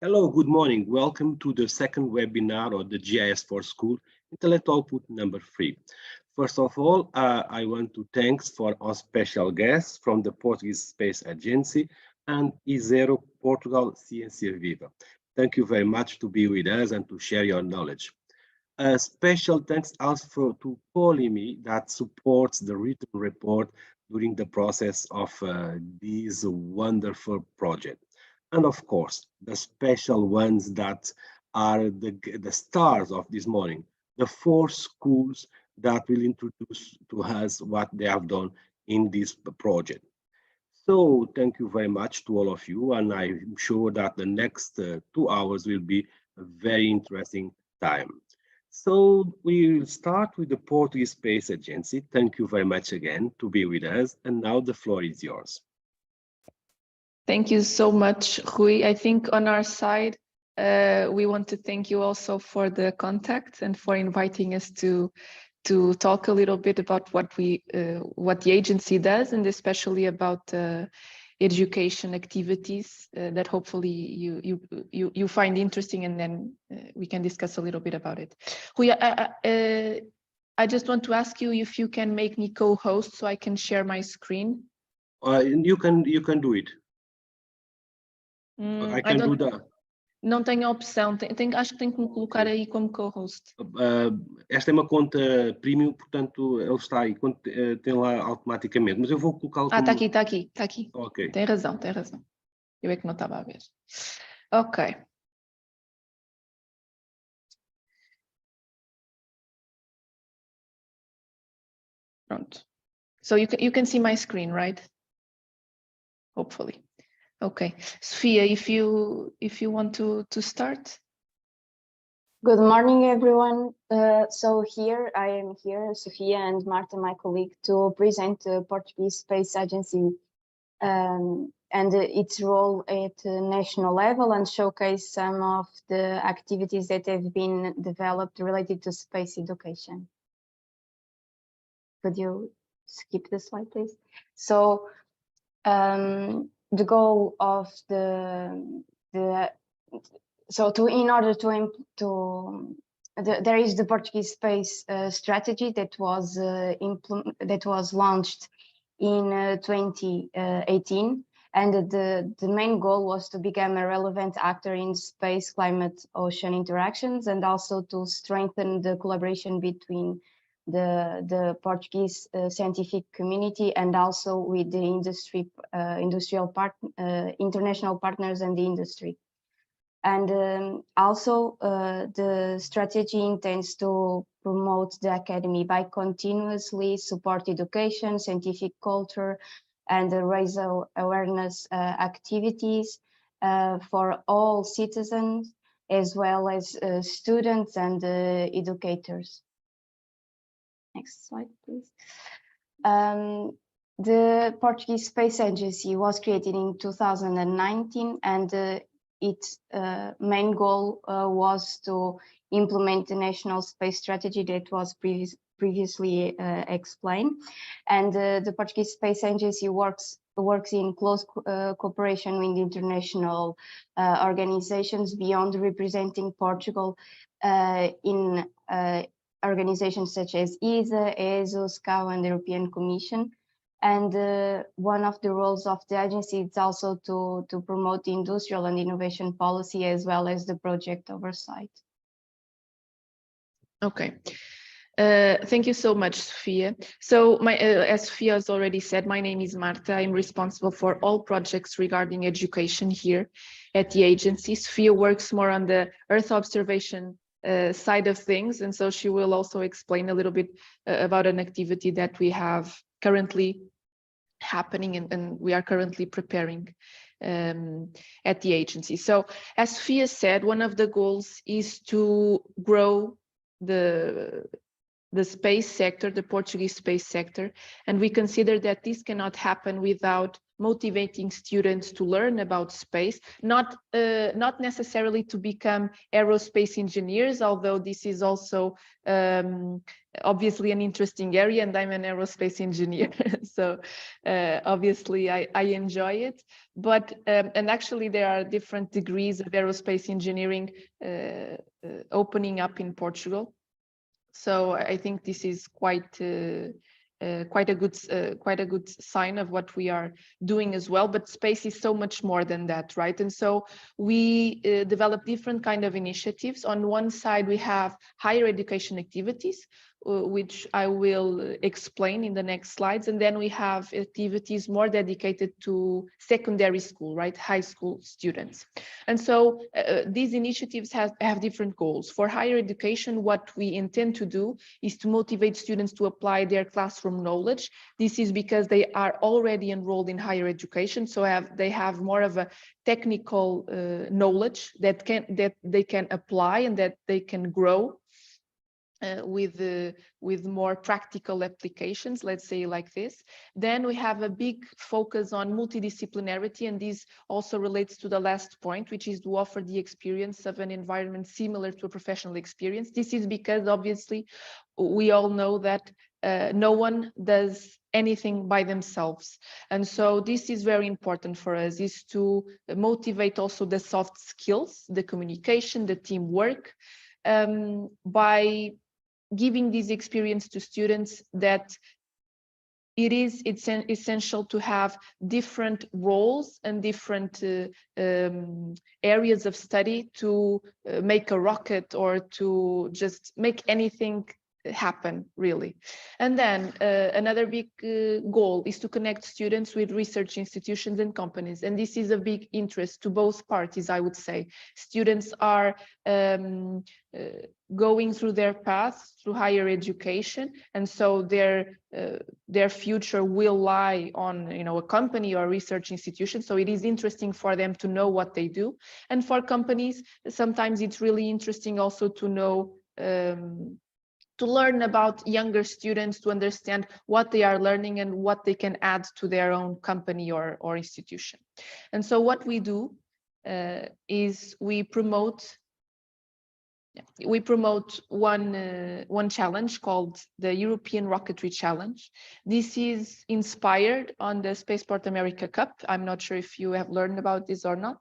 Hello, good morning. Welcome to the second webinar of the GIS4Schools Intellectual Output number 3. First of all, I want to thank for our special guests from the Portuguese Space Agency and I0 Portugal Ciência Viva. Thank you very much to be with us and to share your knowledge. A special thanks also to Polimi that supports the written report during the process of this wonderful project. And of course, the special ones that are the stars of this morning, the 4 schools that will introduce to us what they have done in this project. So thank you very much to all of you, and I'm sure that the next 2 hours will be a very interesting time. So we will start with the Portuguese Space Agency. Thank you very much again to be with us, and now the floor is yours. Thank you so much, Rui. I think on our side, we want to thank you also for the contact and for inviting us to talk a little bit about what the agency does, and especially about education activities that hopefully you find interesting, and then we can discuss a little bit about it. Rui, I just want to ask you if you can make me co-host so I can share my screen. You can do it. I can do that. Não tenho a opção, acho que tenho que me colocar aí como co-host. Esta é uma conta premium, portanto ele está aí, tem lá automaticamente, mas eu vou colocá-lo como... Está aqui. Ok. Tem razão. Eu é que não estava a ver. Ok. Pronto. So you can see my screen, right? Hopefully. Okay, Sophia, if you want to start. Good morning, everyone. So here I am here, Sophia and Marta, my colleague, to present the Portuguese Space Agency and its role at national level and showcase some of the activities that have been developed related to space education. Could you skip the slide, please? So the goal of there is the Portuguese space strategy that was launched in 2018, and the main goal was to become a relevant actor in space, climate, ocean interactions, and also to strengthen the collaboration between the Portuguese scientific community and also with the international partners and the industry. And also the strategy intends to promote the academy by continuously support education, scientific culture, and raise awareness activities for all citizens, as well as students and educators. Next slide, please. The Portuguese Space Agency was created in 2019, and its main goal was to implement the national space strategy that was previously explained. And the Portuguese Space Agency works in close cooperation with international organizations beyond representing Portugal in organizations such as ESA, ESO, SCAO, and the European Commission. And one of the roles of the agency is also to promote the industrial and innovation policy, as well as the project oversight. Okay. Thank you so much, Sophia. So as Sophia has already said, my name is Marta. I'm responsible for all projects regarding education here at the agency. Sophia works more on the Earth observation side of things, and so she will also explain a little bit about an activity that we have currently happening and we are currently preparing at the agency. So as Sophia said, one of the goals is to grow the space sector, the Portuguese space sector, and we consider that this cannot happen without motivating students to learn about space, not necessarily to become aerospace engineers, although this is also obviously an interesting area, and I'm an aerospace engineer. So obviously I enjoy it, but and actually there are different degrees of aerospace engineering opening up in Portugal. So I think this is quite a good sign of what we are doing as well. But space is so much more than that, right? And so we develop different kind of initiatives. On one side, we have higher education activities, which I will explain in the next slides. And then we have activities more dedicated to secondary school, right? High school students. And so these initiatives have different goals. For higher education, what we intend to do is to motivate students to apply their classroom knowledge. This is because they are already enrolled in higher education, so they have more of a technical knowledge that they can apply and that they can grow with more practical applications, let's say like this. Then we have a big focus on multidisciplinarity, and this also relates to the last point, which is to offer the experience of an environment similar to a professional experience. This is because obviously we all know that no one does anything by themselves, and so this is very important for us, is to motivate also the soft skills, the communication, the teamwork, by giving this experience to students, that it's essential to have different roles and different areas of study to make a rocket or to just make anything happen, really. And then another big goal is to connect students with research institutions and companies, and this is a big interest to both parties, I would say. Students are going through their path through higher education, and so their future will lie on, you know, a company or a research institution, so it is interesting for them to know what they do. And for companies, sometimes it's really interesting also to know to learn about younger students, to understand what they are learning and what they can add to their own company or institution. And so what we do is we promote one challenge called the European Rocketry Challenge. This is inspired on the Spaceport America Cup. I'm not sure if you have learned about this or not,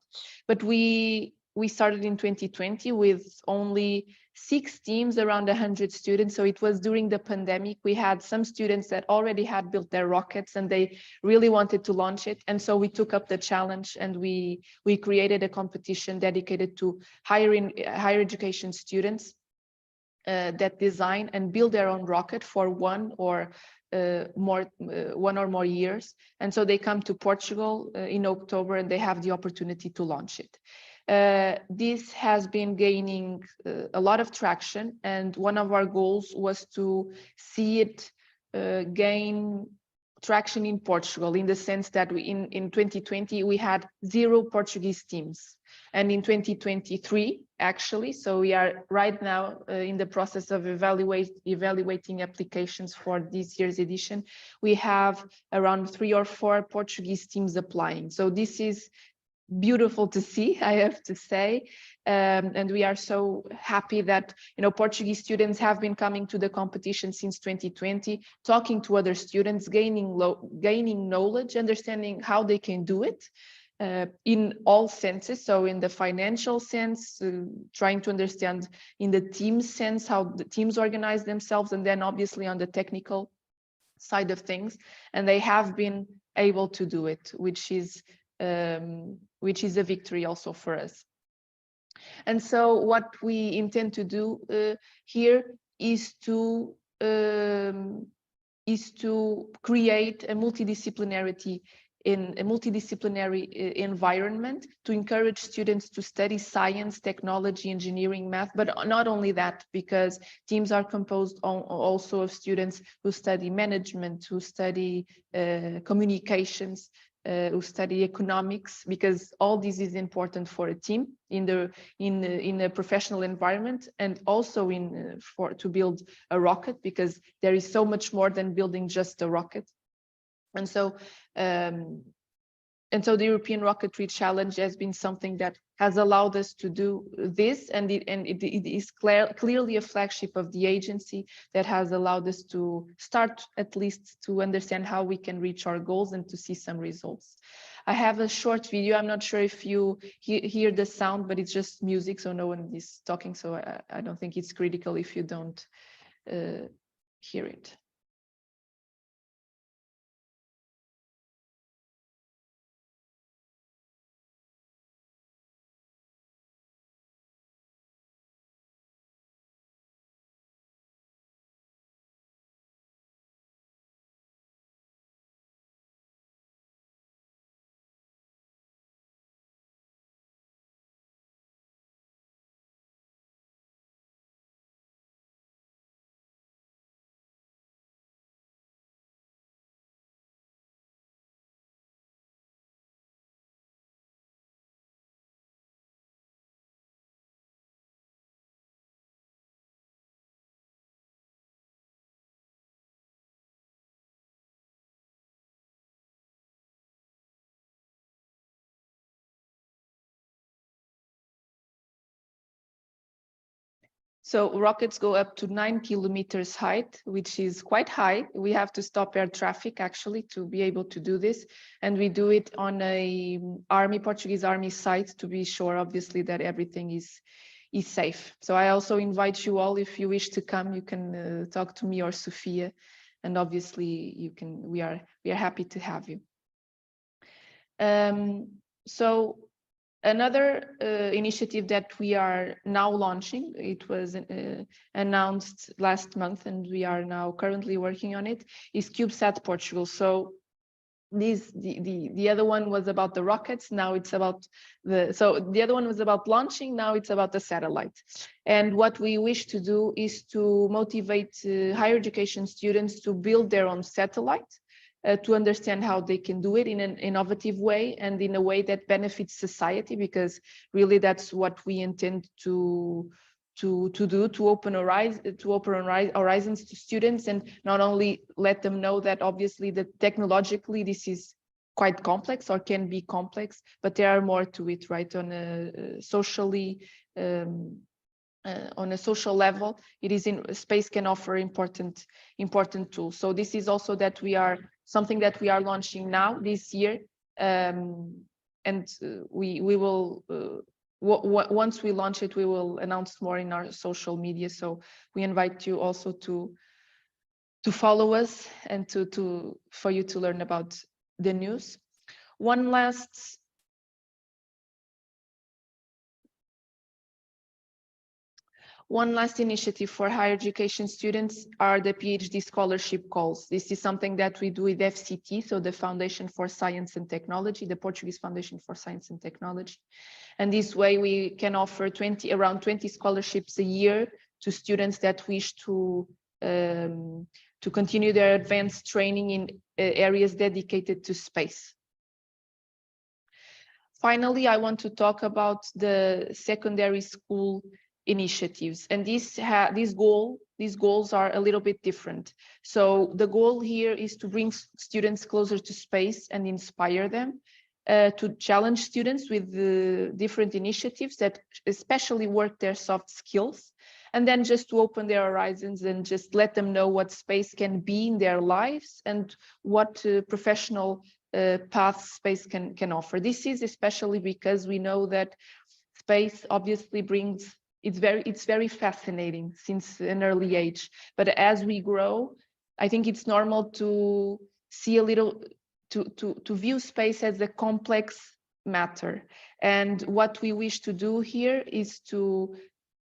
but we started in 2020 with only 6 teams, around 100 students. So it was during the pandemic. We had some students that already had built their rockets and they really wanted to launch it. And so we took up the challenge and we created a competition dedicated to higher education students that design and build their own rocket for one or more years. And so they come to Portugal in October and they have the opportunity to launch it. This has been gaining a lot of traction, and one of our goals was to see it gain traction in Portugal, in the sense that in 2020 we had 0 Portuguese teams, and in 2023 actually, so we are right now in the process of evaluating applications for this year's edition, we have around 3 or 4 Portuguese teams applying. So this is beautiful to see, I have to say, and we are so happy that, you know, Portuguese students have been coming to the competition since 2020, talking to other students, gaining knowledge, understanding how they can do it in all senses. So in the financial sense, trying to understand in the team sense how the teams organize themselves, and then obviously on the technical side of things, and they have been able to do it, which is a victory also for us. And so what we intend to do here is to create a multidisciplinary environment to encourage students to study science, technology, engineering, math, but not only that, because teams are composed also of students who study management, who study communications, who study economics, because all this is important for a team in a professional environment, and also to build a rocket, because there is so much more than building just a rocket. And so so the European Rocketry Challenge has been something that has allowed us to do this, and it is clearly a flagship of the agency that has allowed us to start at least to understand how we can reach our goals and to see some results. I have a short video. I'm not sure if you hear the sound, but it's just music, so no one is talking, so I don't think it's critical if you don't hear it. So rockets go up to 9 kilometers height, which is quite high. We have to stop air traffic actually to be able to do this. And we do it on a Portuguese Army site to be sure, obviously, that everything is safe. So I also invite you all, if you wish to come, you can talk to me or Sophia. And obviously we are happy to have you. So another initiative that we are now launching, it was announced last month and we are now currently working on it, is CubeSat Portugal. So the other one was about the rockets, now it's about the other one was about launching, now it's about the satellite. And what we wish to do is to motivate higher education students to build their own satellite, to understand how they can do it in an innovative way and in a way that benefits society, because really that's what we intend to do, to open horizons to students, and not only let them know that obviously that technologically this is quite complex or can be complex, but there are more to it, right? On a socially on a social level, it is in space can offer important tools. So this is also that something that we are launching now this year, and we will once we launch it, we will announce more in our social media. So we invite you also to follow us and for you to learn about the news. One last initiative for higher education students are the PhD scholarship calls. This is something that we do with FCT, so the Foundation for Science and Technology, the Portuguese Foundation for Science and Technology. And this way we can offer around 20 scholarships a year to students that wish to continue their advanced training in areas dedicated to space. Finally, I want to talk about the secondary school initiatives, and these goals are a little bit different. So the goal here is to bring students closer to space and inspire them, to challenge students with the different initiatives that especially work their soft skills, and then just to open their horizons and just let them know what space can be in their lives and what professional paths space can offer. This is especially because we know that space obviously brings, it's very fascinating since an early age, but as we grow, I think it's normal to see a little, to view space as a complex matter. And what we wish to do here is to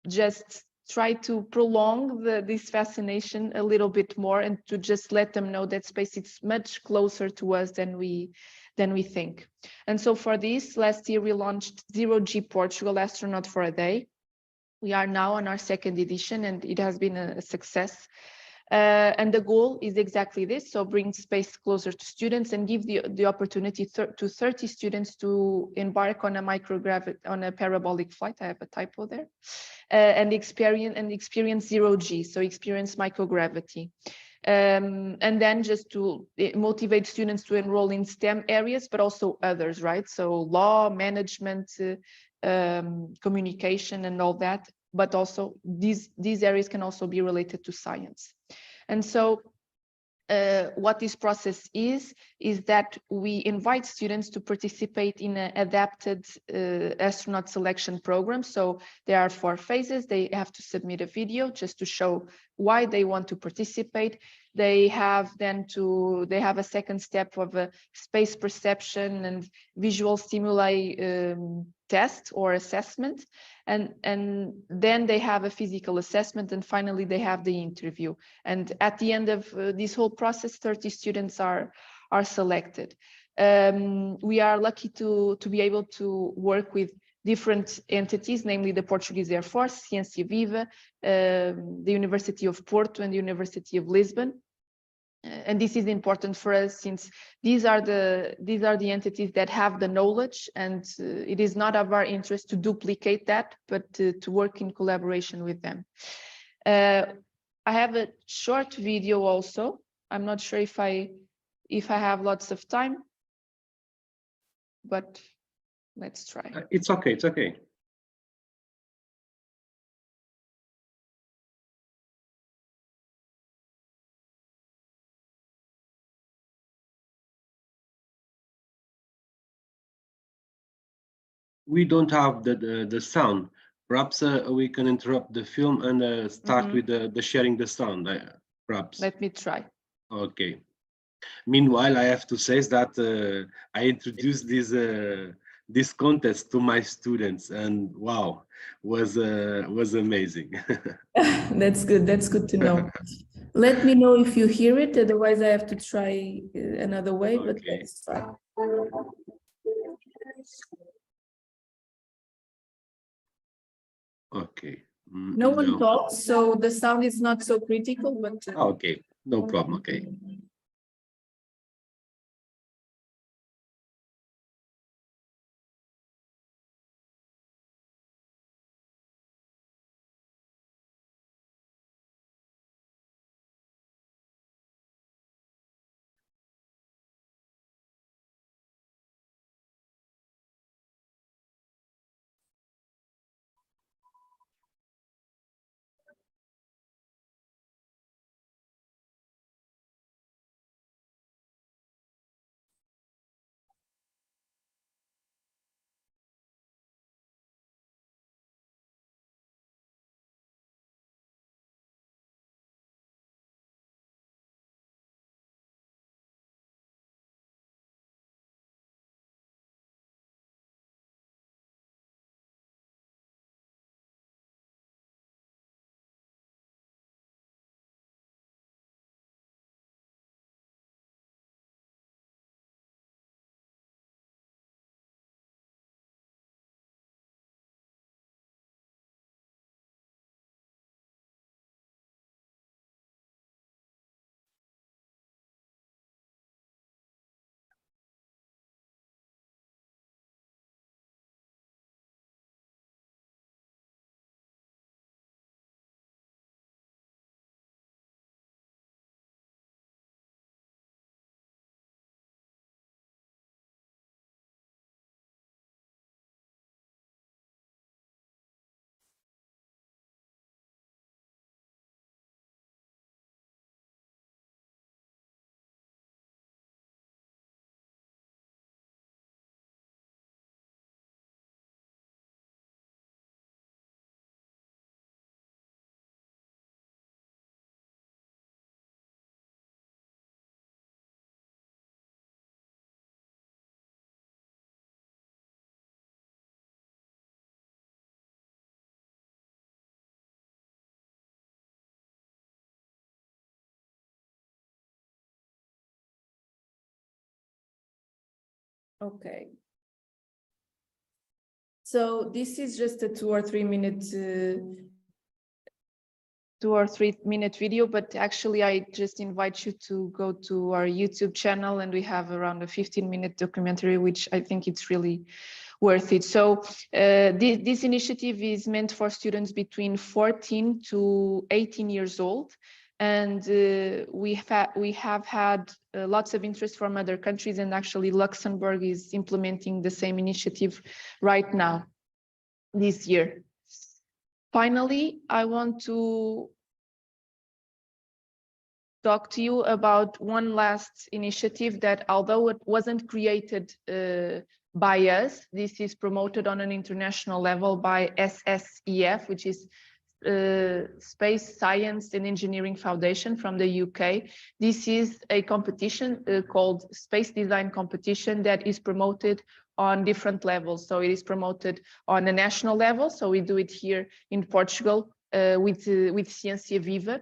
just try to prolong this fascination a little bit more, and to just let them know that space is much closer to us than we think. And so for this, last year we launched 0G Portugal, Astronaut for a Day. We are now on our second edition and it has been a success. And the goal is exactly this, so bring space closer to students and give the opportunity to 30 students to embark on a parabolic flight, I have a typo there, and experience 0G, so experience microgravity. And then just to motivate students to enroll in STEM areas, but also others, right? So law, management, communication and all that, but also these areas can also be related to science. And so what this process is that we invite students to participate in an adapted astronaut selection program. So there are 4 phases. They have to submit a video just to show why they want to participate. They have a second step of a space perception and visual stimuli test or assessment. And then they have a physical assessment, and finally they have the interview. And at the end of this whole process, 30 students are selected. We are lucky to be able to work with different entities, namely the Portuguese Air Force, Ciência Viva, the University of Porto and the University of Lisbon. And this is important for us since these are the entities that have the knowledge, and it is not of our interest to duplicate that, but to work in collaboration with them. I have a short video also. I'm not sure if I have lots of time, but let's try. It's okay. It's okay. We don't have the sound. Perhaps we can interrupt the film and start with the sharing the sound. Perhaps. Let me try. Okay. Meanwhile, I have to say that I introduced this contest to my students, and wow, was amazing. That's good. That's good to know. Let me know if you hear it. Otherwise, I have to try another way. Okay. But let's try. Okay. No one talks, so the sound is not so critical. But okay, no problem. Okay. okay. So this is just a 2 or 3 minute 2 or 3 minute video, but actually I just invite you to go to our YouTube channel, and we have around a 15-minute documentary, which I think it's really worth it. So this initiative is meant for students between 14 to 18 years old. And we have had lots of interest from other countries, and actually Luxembourg is implementing the same initiative right now, this year. Finally, I want to talk to you about one last initiative that, although it wasn't created by us, this is promoted on an international level by SSEF, which is Space Science and Engineering Foundation from the UK. This is a competition called Space Design Competition that is promoted on different levels. So it is promoted on a national level. So we do it here in Portugal with Ciência Viva.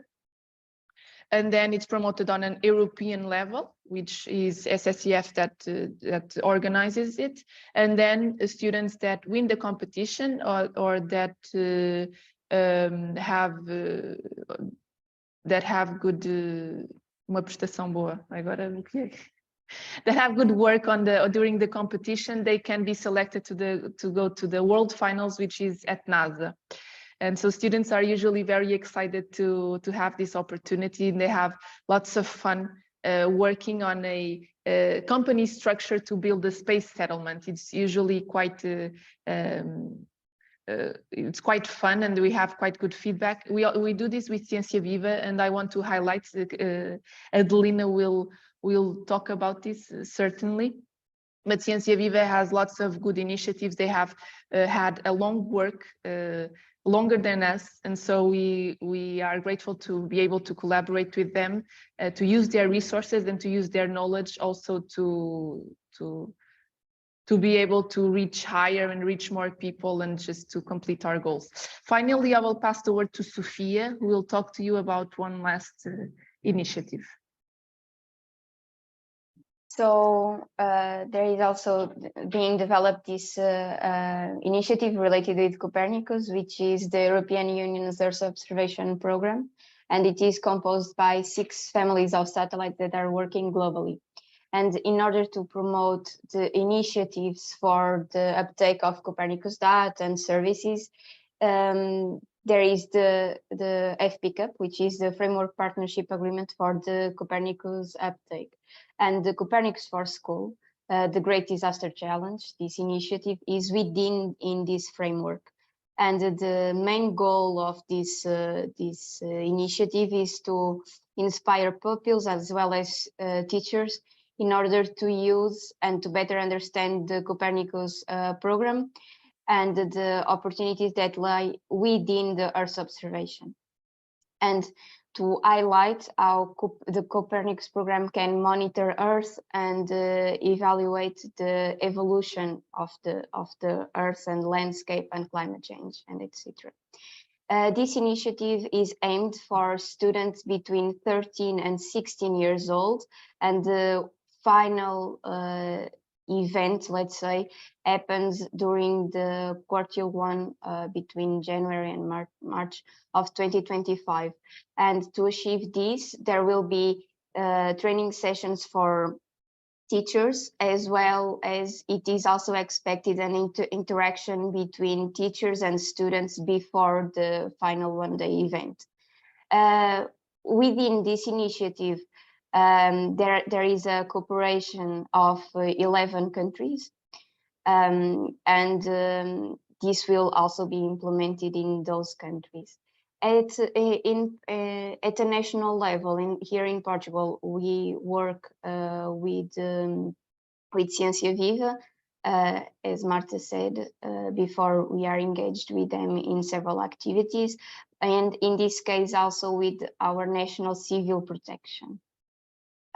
And then it's promoted on an European level, which is SSEF that organizes it. And then students that win the competition or that have good uma prestação boa agora that have good work on during the competition, they can be selected to go to the world finals, which is at NASA. And so students are usually very excited to have this opportunity, and they have lots of fun working on a company structure to build a space settlement. It's usually quite it's quite fun, and we have quite good feedback. We do this with Ciência Viva, and I want to highlight Adelina will talk about this certainly. But Ciência Viva has lots of good initiatives. They have had a long work, longer than us, and so we are grateful to be able to collaborate with them, to use their resources and to use their knowledge also to be able to reach higher and reach more people and just to complete our goals. Finally, I will pass the word to Sofia, who will talk to you about one last initiative. So there is also being developed this initiative related with Copernicus, which is the European Union's Earth Observation Program. And it is composed by 6 families of satellites that are working globally. And in order to promote the initiatives for the uptake of Copernicus data and services, there is the FPCUP, which is the Framework Partnership Agreement for the Copernicus uptake. And the GIS4Schools, the Great Disaster Challenge, this initiative is within this framework. And the main goal of this initiative is to inspire pupils as well as teachers in order to use and to better understand the Copernicus program and the opportunities that lie within the Earth observation. And to highlight how the Copernicus program can monitor Earth and evaluate the evolution of the Earth and landscape and climate change and etc. This initiative is aimed for students between 13 and 16 years old, and the final event, let's say, happens during the Q1 between January and March of 2025. And to achieve this, there will be training sessions for teachers, as well as it is also expected an interaction between teachers and students before the final one-day event. Within this initiative, there is a cooperation of 11 countries, and this will also be implemented in those countries. At a national level, here in Portugal, we work with Ciência Viva. As Marta said before, we are engaged with them in several activities, and in this case also with our national civil protection.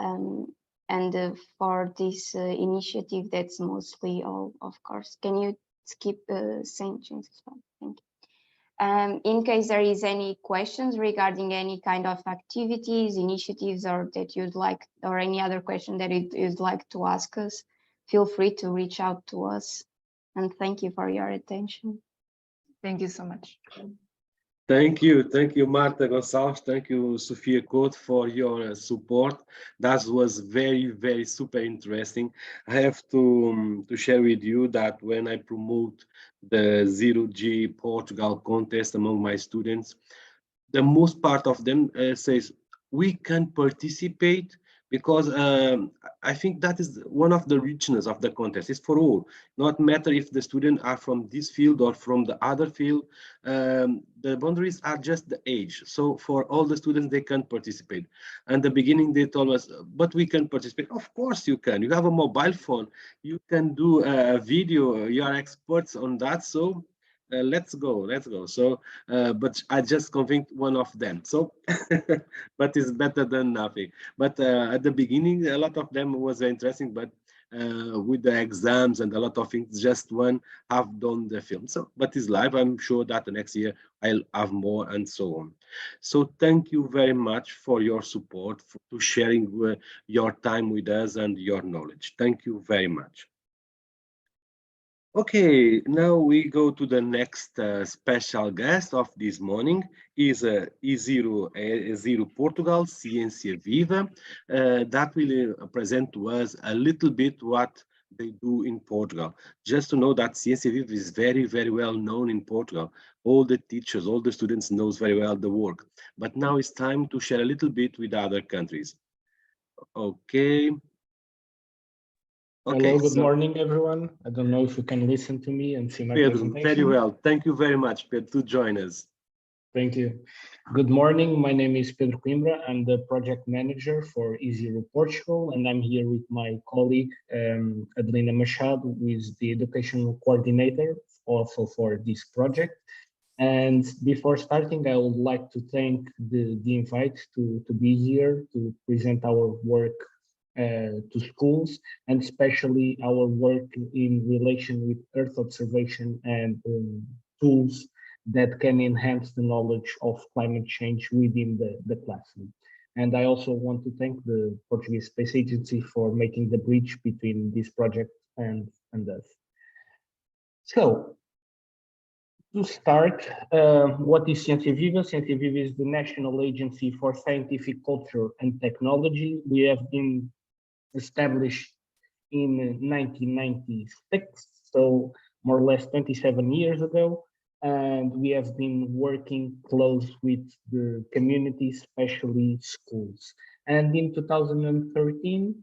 And for this initiative, that's mostly all, of course. Can you skip St. James as well? Thank you. In case there is any questions regarding any kind of activities, initiatives, or that you'd like, or any other question that you'd like to ask us, feel free to reach out to us. And thank you for your attention. Thank you so much. Thank you, Marta Gonçalves. Thank you, Sofia Couto, for your support. That was very super interesting. I have to share with you that when I promote the Zero G Portugal contest among my students, the most part of them says, we can participate, because I think that is one of the richness of the contest. It's for all, not matter if the students are from this field or from the other field. The boundaries are just the age. So for all the students, they can participate. And the beginning, they told us, but we can participate. Of course you can. You have a mobile phone. You can do a video. You are experts on that. So let's go. So, but I just convinced one of them. So, but it's better than nothing. But at the beginning, a lot of them was interesting, but with the exams and a lot of things, just one have done the film. So, but it's live. I'm sure that the next year I'll have more and so on. So thank you very much for your support, to sharing your time with us and your knowledge. Thank you very much. Okay, now we go to the next special guest of this morning. Is I0 Portugal, Ciência Viva, that will present to us a little bit what they do in Portugal. Just to know that Ciência Viva is very, very well known in Portugal. All the teachers, all the students knows very well the work. But now it's time to share a little bit with other countries. Okay. Hello, good morning, everyone. I don't know if you can listen to me and see my presentation. Very well. Thank you very much, Pedro, to join us. Thank you. Good morning. My name is Pedro Coimbra. I'm the project manager for I0 Portugal, and I'm here with my colleague, Adelina Machado, who is the educational coordinator also for this project. And before starting, I would like to thank the invite to be here to present our work to schools, and especially our work in relation with Earth observation and tools that can enhance the knowledge of climate change within the classroom. And I also want to thank the Portuguese Space Agency for making the bridge between this project and us. So, to start, what is Ciência Viva? Ciência Viva is the National Agency for Scientific Culture and Technology. We have been established in 1996, so more or less 27 years ago, and we have been working close with the community, especially schools. And in 2013,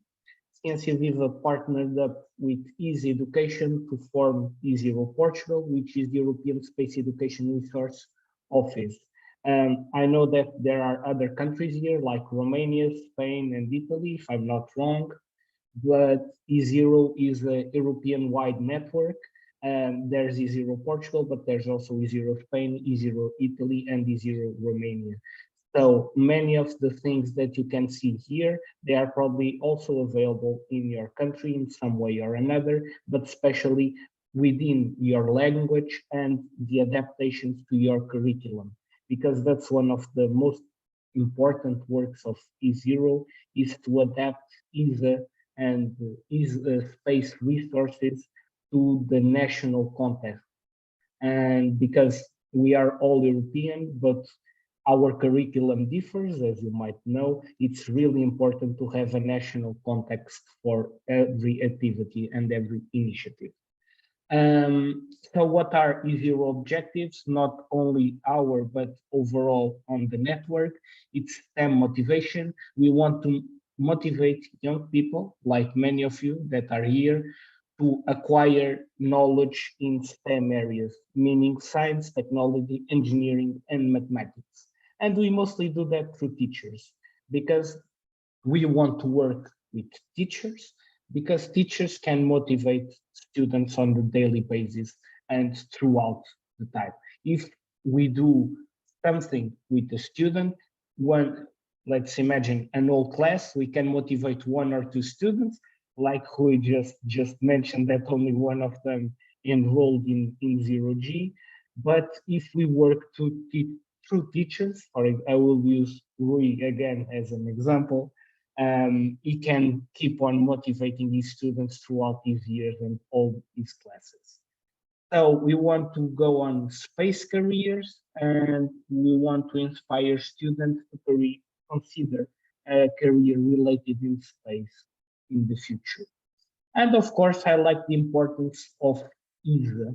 Ciência Viva partnered up with Easy Education to form I0 Portugal, which is the European Space Education Resource Office. I know that there are other countries here like Romania, Spain, and Italy, if I'm not wrong, but I0 is a European-wide network. There's I0 Portugal, but there's also I0 Spain, I0 Italy, and I0 Romania. So many of the things that you can see here, they are probably also available in your country in some way or another, but especially within your language and the adaptations to your curriculum, because that's one of the most important works of I0, is to adapt ISA and space resources to the national context. And because we are all European, but our curriculum differs, as you might know, it's really important to have a national context for every activity and every initiative. So what are I0 objectives? Not only our, but overall on the network, it's STEM motivation. We want to motivate young people, like many of you that are here, to acquire knowledge in STEM areas, meaning science, technology, engineering, and mathematics. And we mostly do that through teachers, because we want to work with teachers, because teachers can motivate students on the daily basis and throughout the time. If we do something with the student, let's imagine an whole class, we can motivate one or two students, like who just mentioned that only one of them enrolled in 0G. But if we work through teachers, or I will use Rui again as an example, he can keep on motivating his students throughout these years and all these classes. So we want to go on space careers, and we want to inspire students to consider a career related in space in the future. And of course, I like the importance of ESA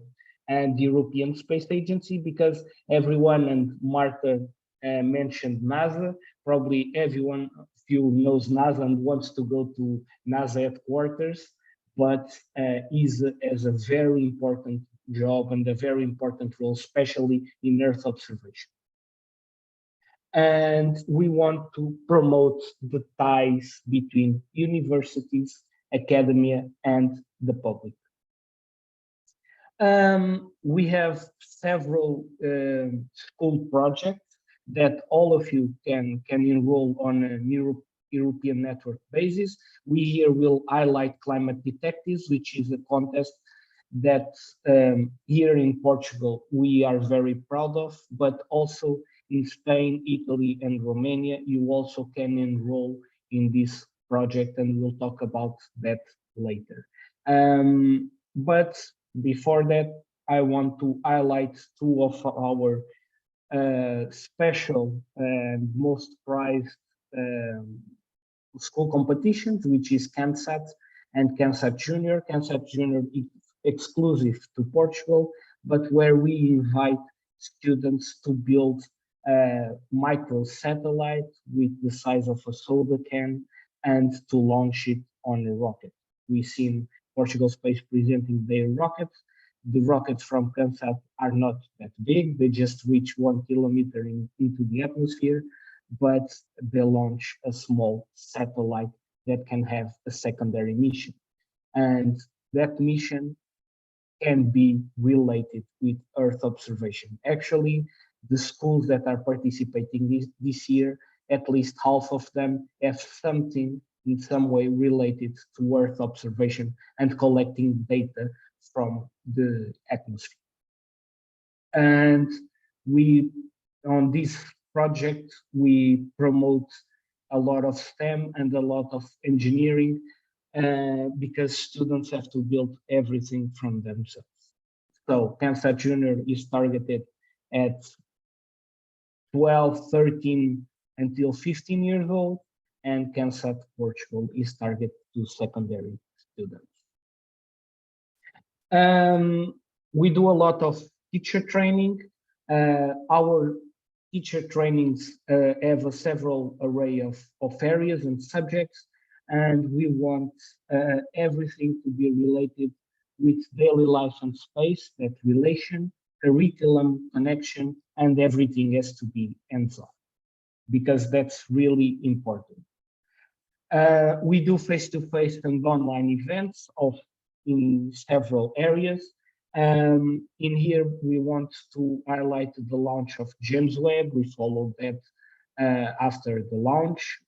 and the European Space Agency, because everyone, and Martha mentioned NASA. Probably everyone of you knows NASA and wants to go to NASA headquarters, but ESA has a very important job and a very important role, especially in Earth observation. And we want to promote the ties between universities, academia, and the public. We have several school projects that all of you can enroll on a European network basis. We here will highlight Climate Detectives, which is a contest that here in Portugal we are very proud of, but also in Spain, Italy, and Romania, you also can enroll in this project, and we'll talk about that later. But before that, I want to highlight two of our special and most prized school competitions, which is CANSAT and CANSAT Junior. CANSAT Junior is exclusive to Portugal, but where we invite students to build a micro satellite with the size of a soda can and to launch it on a rocket. We've seen Portugal Space presenting their rockets. The rockets from CANSAT are not that big. They just reach 1 kilometer into the atmosphere, but they launch a small satellite that can have a secondary mission. And that mission can be related with Earth observation. Actually, the schools that are participating this year, at least half of them have something in some way related to Earth observation and collecting data from the atmosphere. And on this project, we promote a lot of STEM and a lot of engineering because students have to build everything from themselves. So CANSAT Junior is targeted at 12, 13 until 15 years old, and CANSAT Portugal is targeted to secondary students. We do a lot of teacher training. Our teacher trainings have a several array of areas and subjects, and we want everything to be related with daily life and space, that relation, curriculum, connection, and everything has to be hands-on, because that's really important. We do face-to-face and online events in several areas. In here, we want to highlight the launch of James Webb. We followed that after the launch,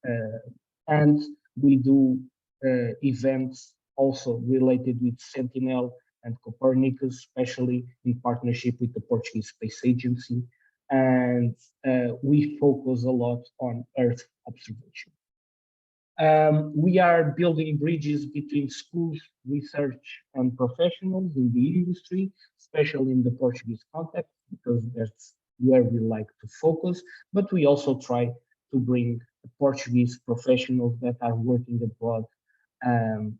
and we do events also related with Sentinel and Copernicus, especially in partnership with the Portuguese Space Agency. And we focus a lot on Earth observation. We are building bridges between schools, research, and professionals in the industry, especially in the Portuguese context, because that's where we like to focus. But we also try to bring Portuguese professionals that are working abroad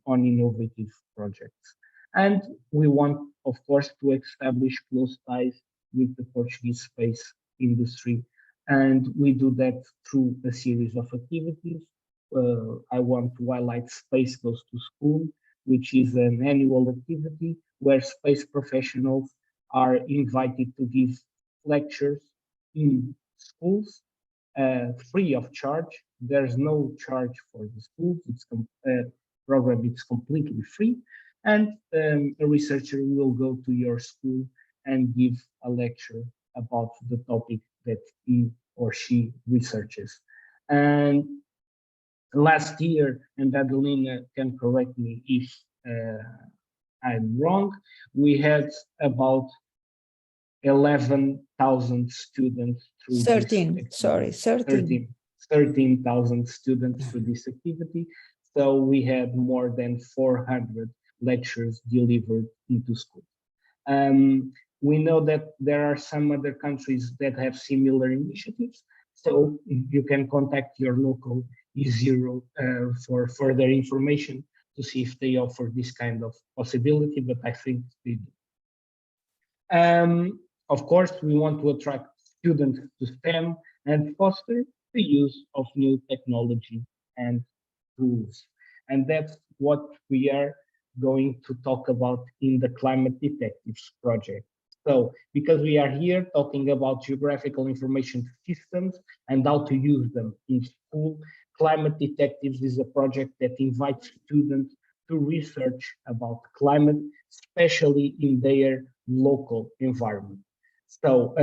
on innovative projects. And we want, of course, to establish close ties with the Portuguese space industry. And we do that through a series of activities. I want to highlight Space Goes to School, which is an annual activity where space professionals are invited to give lectures in schools free of charge. There's no charge for the schools. It's program, it's completely free. And a researcher will go to your school and give a lecture about the topic that he or she researches. And last year, and Adelina can correct me if I'm wrong, we had about 11,000 students through 13,000 students through this activity. So we had more than 400 lectures delivered into school. We know that there are some other countries that have similar initiatives. So you can contact your local E0 for further information to see if they offer this kind of possibility, but I think they do. Of course, we want to attract students to STEM, and foster the use of new technology and tools. And that's what we are going to talk about in the Climate Detectives project. So, because we are here talking about geographical information systems and how to use them in school, Climate Detectives is a project that invites students to research about climate, especially in their local environment. So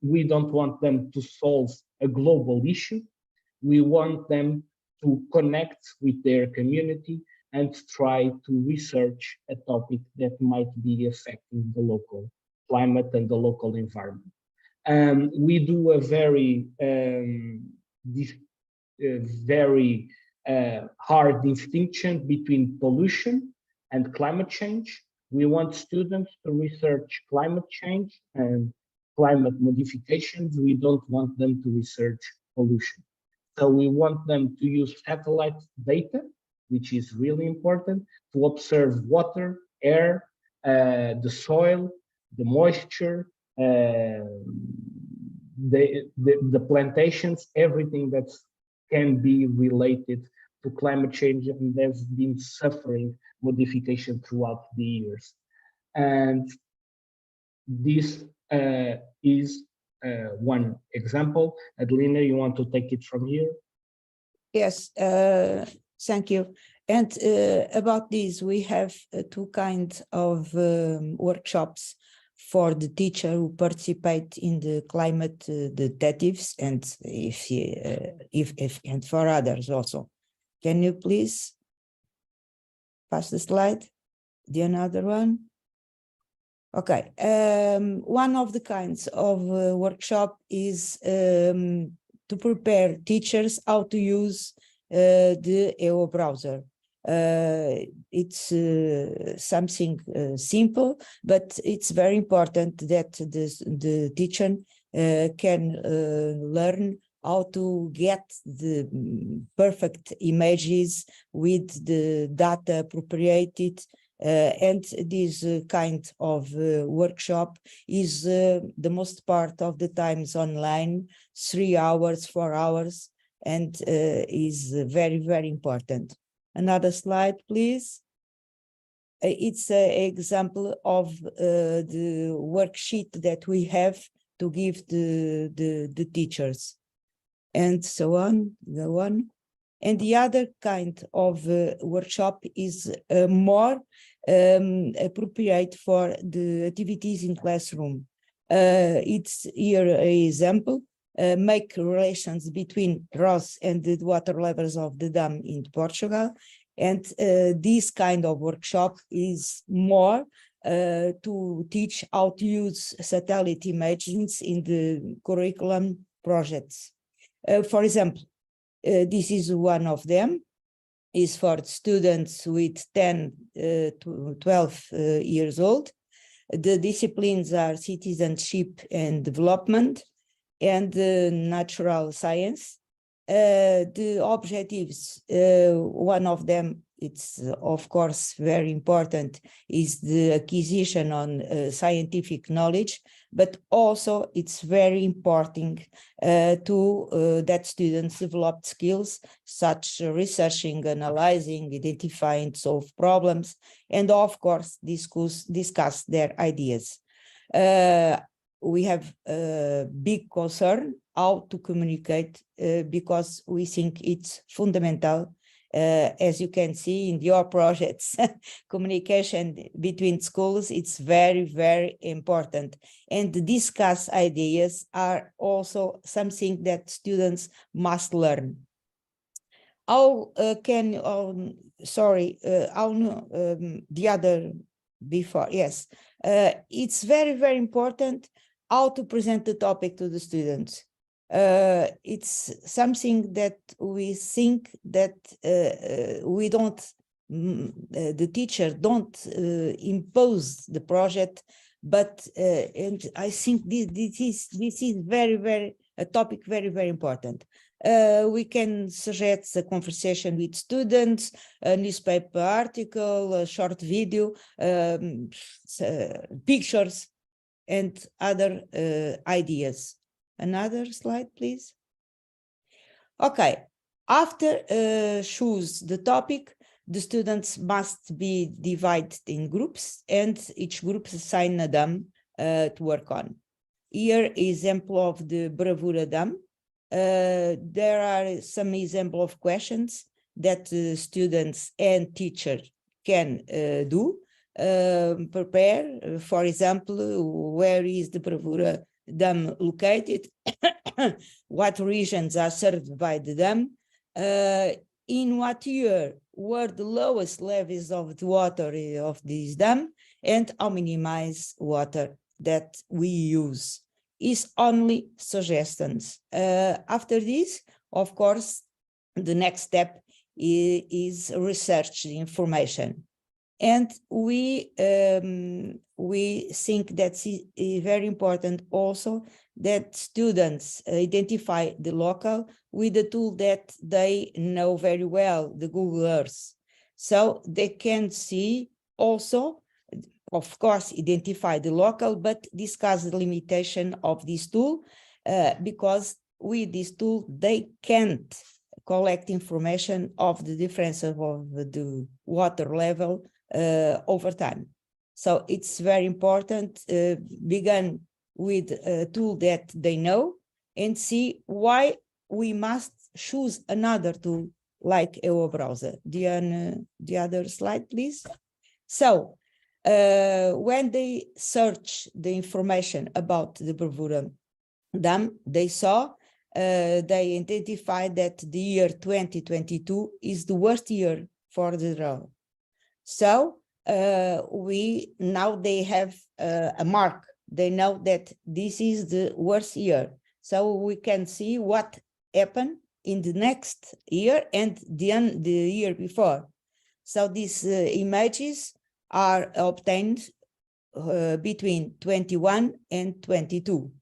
we don't want them to solve a global issue. We want them to connect with their community and try to research a topic that might be affecting the local climate and the local environment. We do a very hard distinction between pollution and climate change. We want students to research climate change and climate modifications. We don't want them to research pollution. So we want them to use satellite data, which is really important, to observe water, air, the soil, the moisture, the plantations, everything that can be related to climate change and has been suffering modification throughout the years. And this is one example. Adelina, you want to take it from here? Yes, thank you. And about this, we have two kinds of workshops for the teacher who participate in the climate detectives, and if and for others also. Can you please pass the slide? The another one. Okay, one of the kinds of workshop is to prepare teachers how to use the EO browser. It's something simple, but it's very important that the teacher can learn how to get the perfect images with the data appropriated. And this kind of workshop is the most part of the times online, 3 hours, 4 hours, and is very, very important. Another slide, please. It's an example of the worksheet that we have to give the teachers, and so on, go on. And the other kind of workshop is more appropriate for the activities in classroom. It's here an example, make relations between ROS and the water levels of the dam in Portugal. And this kind of workshop is more to teach how to use satellite images in the curriculum projects. For example, this is one of them, is for students with 10 to 12 years old. The disciplines are citizenship and development and natural science. The objectives, one of them, it's of course very important, is the acquisition on scientific knowledge, but also it's very important that students develop skills such researching, analyzing, identifying, solve problems, and of course discuss their ideas. We have a big concern how to communicate because we think it's fundamental. As you can see in your projects, communication between schools, it's very, very important. And discuss ideas are also something that students must learn. How can, the other before, yes. It's very, very important how to present the topic to the students. It's something that we think that we don't, the teacher don't impose the project, but and I think this is very, very a topic very, very important. We can suggest a conversation with students, a newspaper article, a short video, pictures, and other ideas. Another slide, please. Okay, after choose the topic, the students must be divided in groups and each group assign a DAM to work on. Here, example of the Bravura DAM. There are some example of questions that students and teacher can do. Prepare, for example, where is the Bravura dam located? What regions are served by the dam? In what year were the lowest levels of the water of this dam, and how many miles water that we use? Is only suggestions. After this, of course, the next step is research the information. And we think that's very important also that students identify the local with the tool that they know very well, the Google Earth. So they can see also, of course, identify the local, but discuss the limitation of this tool because with this tool, they can't collect information of the difference of the water level over time. So it's very important, begin with a tool that they know and see why we must choose another tool like EO browser. The other slide, please. So when they search the information about the Bravura dam, they saw, they identified that the year 2022 is the worst year for the drought. So now they have a mark. They know that this is the worst year. So we can see what happened in the next year and the year before. So these images are obtained between 21 and 22.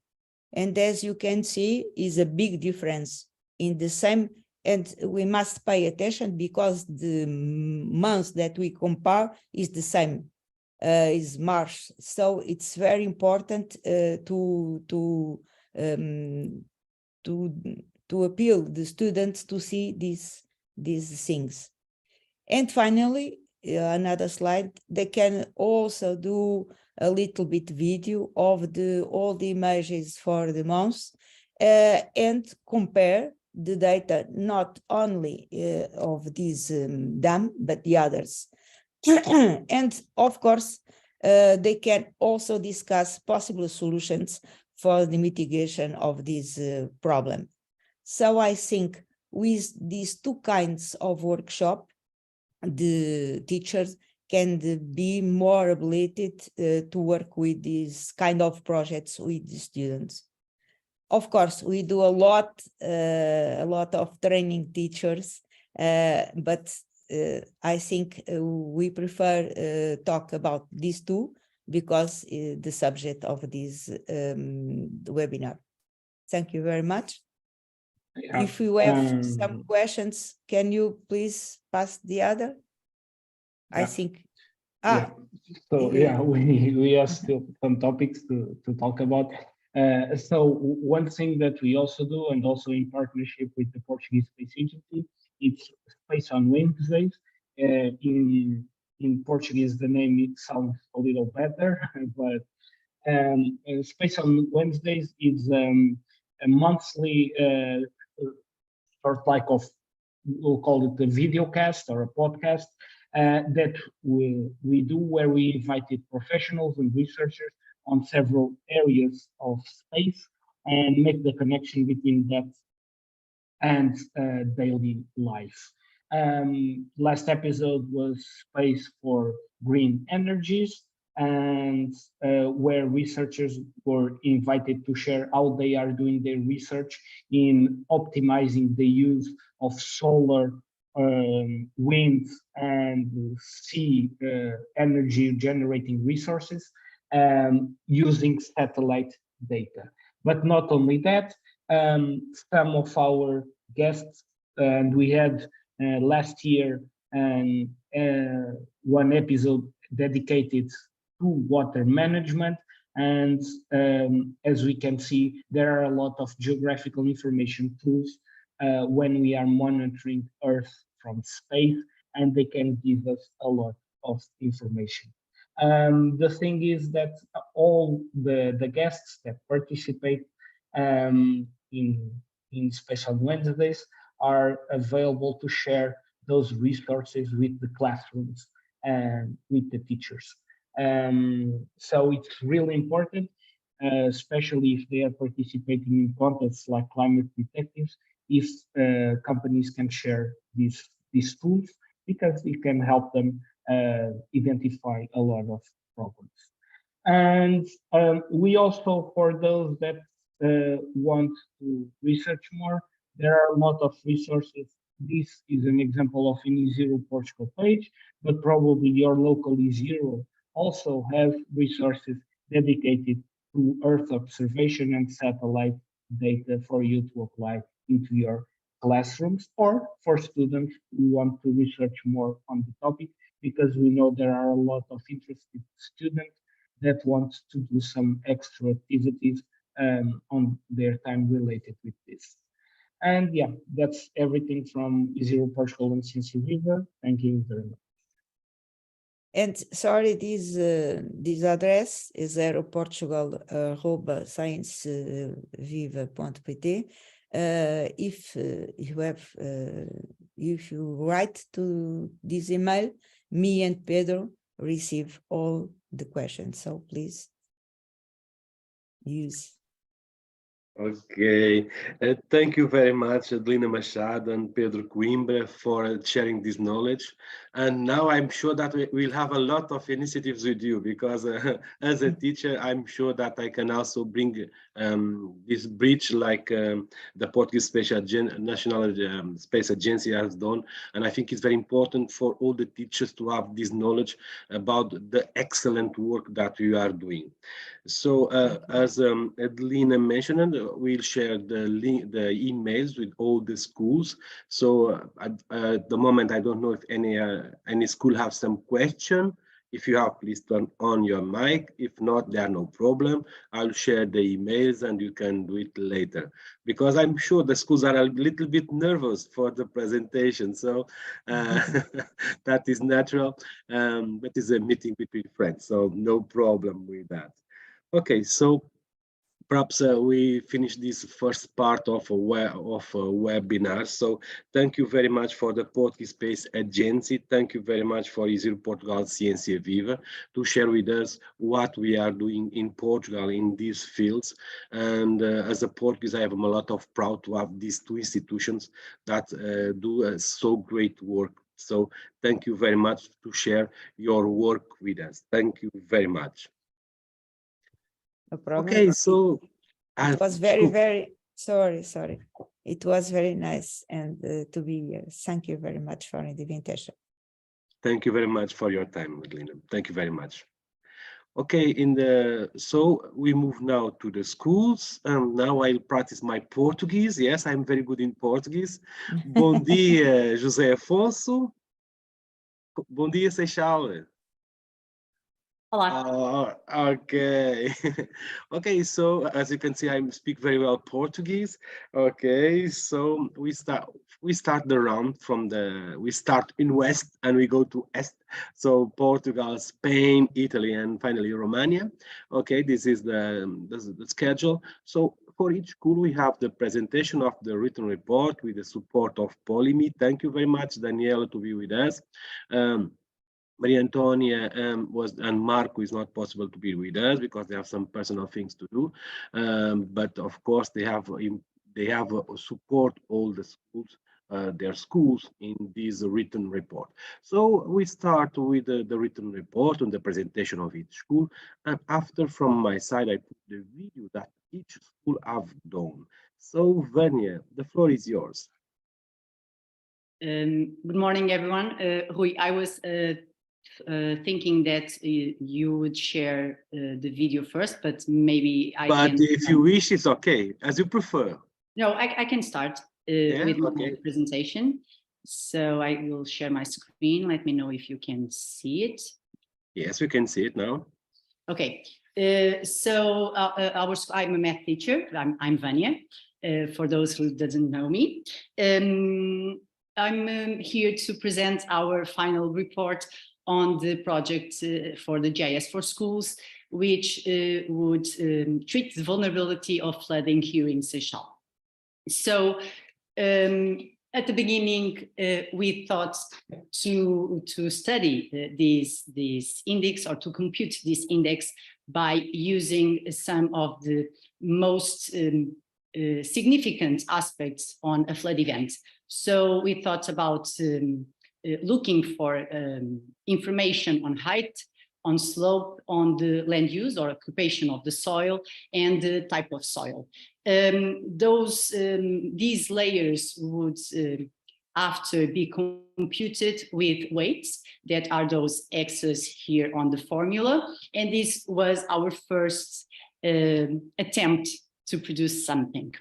And as you can see, is a big difference in the same, and we must pay attention because the month that we compare is the same, is March. So it's very important to appeal the students to see these things. And finally, another slide, they can also do a little bit video of all the images for the months and compare the data, not only of this dam, but the others. And of course, they can also discuss possible solutions for the mitigation of this problem. So I think with these two kinds of workshop, the teachers can be more abilitated to work with these kind of projects with the students. Of course, we do a lot of training teachers, but I think we prefer talk about these two because the subject of this webinar. Thank you very much. Yeah. If you have some questions, can you please pass the other? Yeah. I think. Yeah. So yeah, we have still some topics to talk about. So one thing that we also do, and also in partnership with the Portuguese Space Agency, it's Space on Wednesdays. In Portuguese, the name it sounds a little better, but Space on Wednesdays is a monthly sort like of, we'll call it a video cast or a podcast that we do, where we invited professionals and researchers on several areas of space and make the connection between that and daily life. Last episode was Space for Green Energies, and where researchers were invited to share how they are doing their research in optimizing the use of solar, wind, and sea energy generating resources using satellite data. But not only that, some of our guests, and we had last year one episode dedicated to water management, And as we can see, there are a lot of geographical information tools when we are monitoring Earth from space, and they can give us a lot of information. The thing is that all the guests that participate in Special Wednesdays are available to share those resources with the classrooms and with the teachers. So it's really important, especially if they are participating in contests like climate detectives, if companies can share these tools, because it can help them identify a lot of problems. And we also, for those that want to research more, there are a lot of resources. This is an example of an E0 Portugal page, but probably your local E0 also have resources dedicated to Earth observation and satellite data for you to apply into your classrooms, or for students who want to research more on the topic, because we know there are a lot of interested students that want to do some extra activities on their time related with this. And yeah, that's everything from E0 Portugal and Ciência Viva. Thank you very much. And sorry, this address is aeroportugal@scienceviva.pt. If you write to this email, me and Pedro receive all the questions. So please use. Okay, thank you very much, Adelina Machado and Pedro Coimbra, for sharing this knowledge. And now I'm sure that we'll have a lot of initiatives with you, because as a teacher, I'm sure that I can also bring this bridge like the Portuguese National Space Agency has done. And I think it's very important for all the teachers to have this knowledge about the excellent work that we are doing. So as Adelina mentioned, we'll share the link, the emails with all the schools. So at the moment, I don't know if any school have some question. If you have, please turn on your mic. If not, there are no problem. I'll share the emails and you can do it later, because I'm sure the schools are a little bit nervous for the presentation. So that is natural, but it's a meeting between friends, so no problem with that. Okay, so perhaps we finish this first part of a webinar. So thank you very much for the Portuguese Space Agency. Thank you very much for E0 Portugal Ciência Viva to share with us what we are doing in Portugal in these fields. And as a Portuguese, I am a lot of proud to have these two institutions that do so great work. So thank you very much to share your work with us. Thank you very much. No problem. Okay, so it was very sorry. It was very nice and to be here. Thank you very much for the invitation. Thank you very much for your time, Adelina. Thank you very much. Okay, so we move now to the schools. Now I'll practice my Portuguese. Yes, I'm very good in Portuguese. Bom dia, José Afonso. Bom dia, Seixal. Okay. Okay, so as you can see, I speak very well Portuguese. Okay, so we start the round from we start in west and we go to est. So Portugal, Spain, Italy, and finally Romania. Okay, this is the schedule. So for each school, we have the presentation of the written report with the support of Polyme. Thank you very much, Daniela, to be with us. Maria Antonia and Marco is not possible to be with us because they have some personal things to do. But of course, they have support all the schools, their schools in this written report. So we start with the written report and the presentation of each school. And after, from my side, I put the video that each school have done. So Vanya, the floor is yours. Good morning, everyone. Rui, I was thinking that you would share the video first, but maybe I can. But if you wish, it's okay, as you prefer. No, I can start with my presentation. So I will share my screen. Let me know if you can see it. Yes, we can see it now. Okay. I'm a math teacher. I'm Vanya, for those who doesn't know me. I'm here to present our final report on the project for the GIS4Schools, which would treat the vulnerability of flooding here in Seychelles. So at the beginning, we thought to study this index, or to compute this index by using some of the most significant aspects on a flood event. So we thought about looking for information on height, on slope, on the land use or occupation of the soil, and the type of soil. These layers would after be computed with weights that are those x's here on the formula. And this was our first attempt to produce something.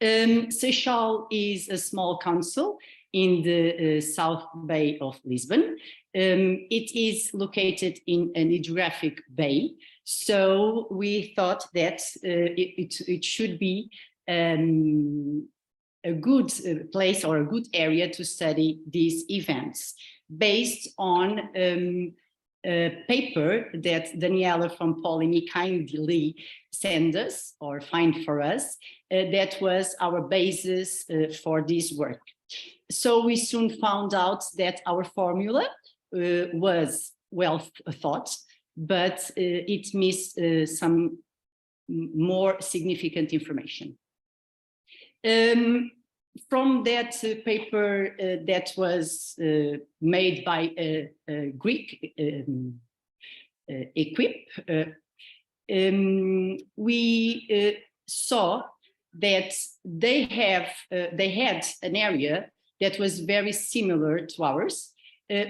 Seychelles is a small council in the South Bay of Lisbon. It is located in an hydrographic bay. So we thought that it should be a good place or a good area to study these events based on a paper that Daniela from Polymy kindly sent us or find for us. That was our basis for this work. So we soon found out that our formula was well thought, but it missed some more significant information. From that paper that was made by a Greek equip, we saw that they had an area that was very similar to ours,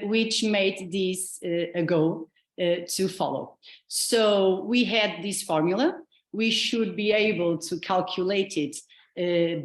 which made this a goal to follow. So we had this formula. We should be able to calculate it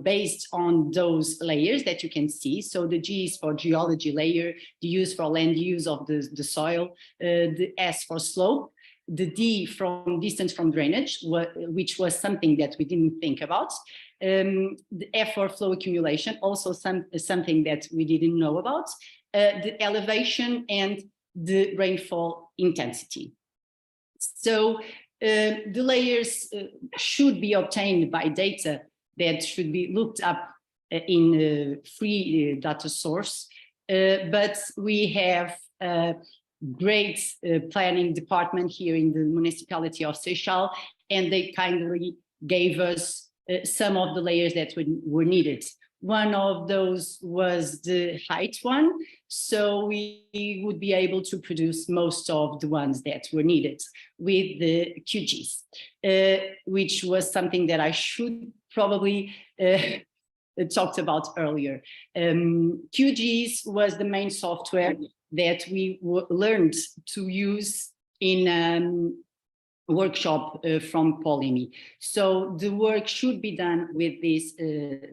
based on those layers that you can see. So the G is for geology layer, the U is for land use of the soil, the S for slope, the D from distance from drainage, which was something that we didn't think about. The F for flow accumulation, also something that we didn't know about, the elevation and the rainfall intensity. So the layers should be obtained by data that should be looked up in a free data source, but we have a great planning department here in the municipality of Seychelles, and they kindly gave us some of the layers that were needed. One of those was the height one, so we would be able to produce most of the ones that were needed with the QGIS, which was something that I should probably talked about earlier. QGIS was the main software that we learned to use in workshop from Polymy. So the work should be done with this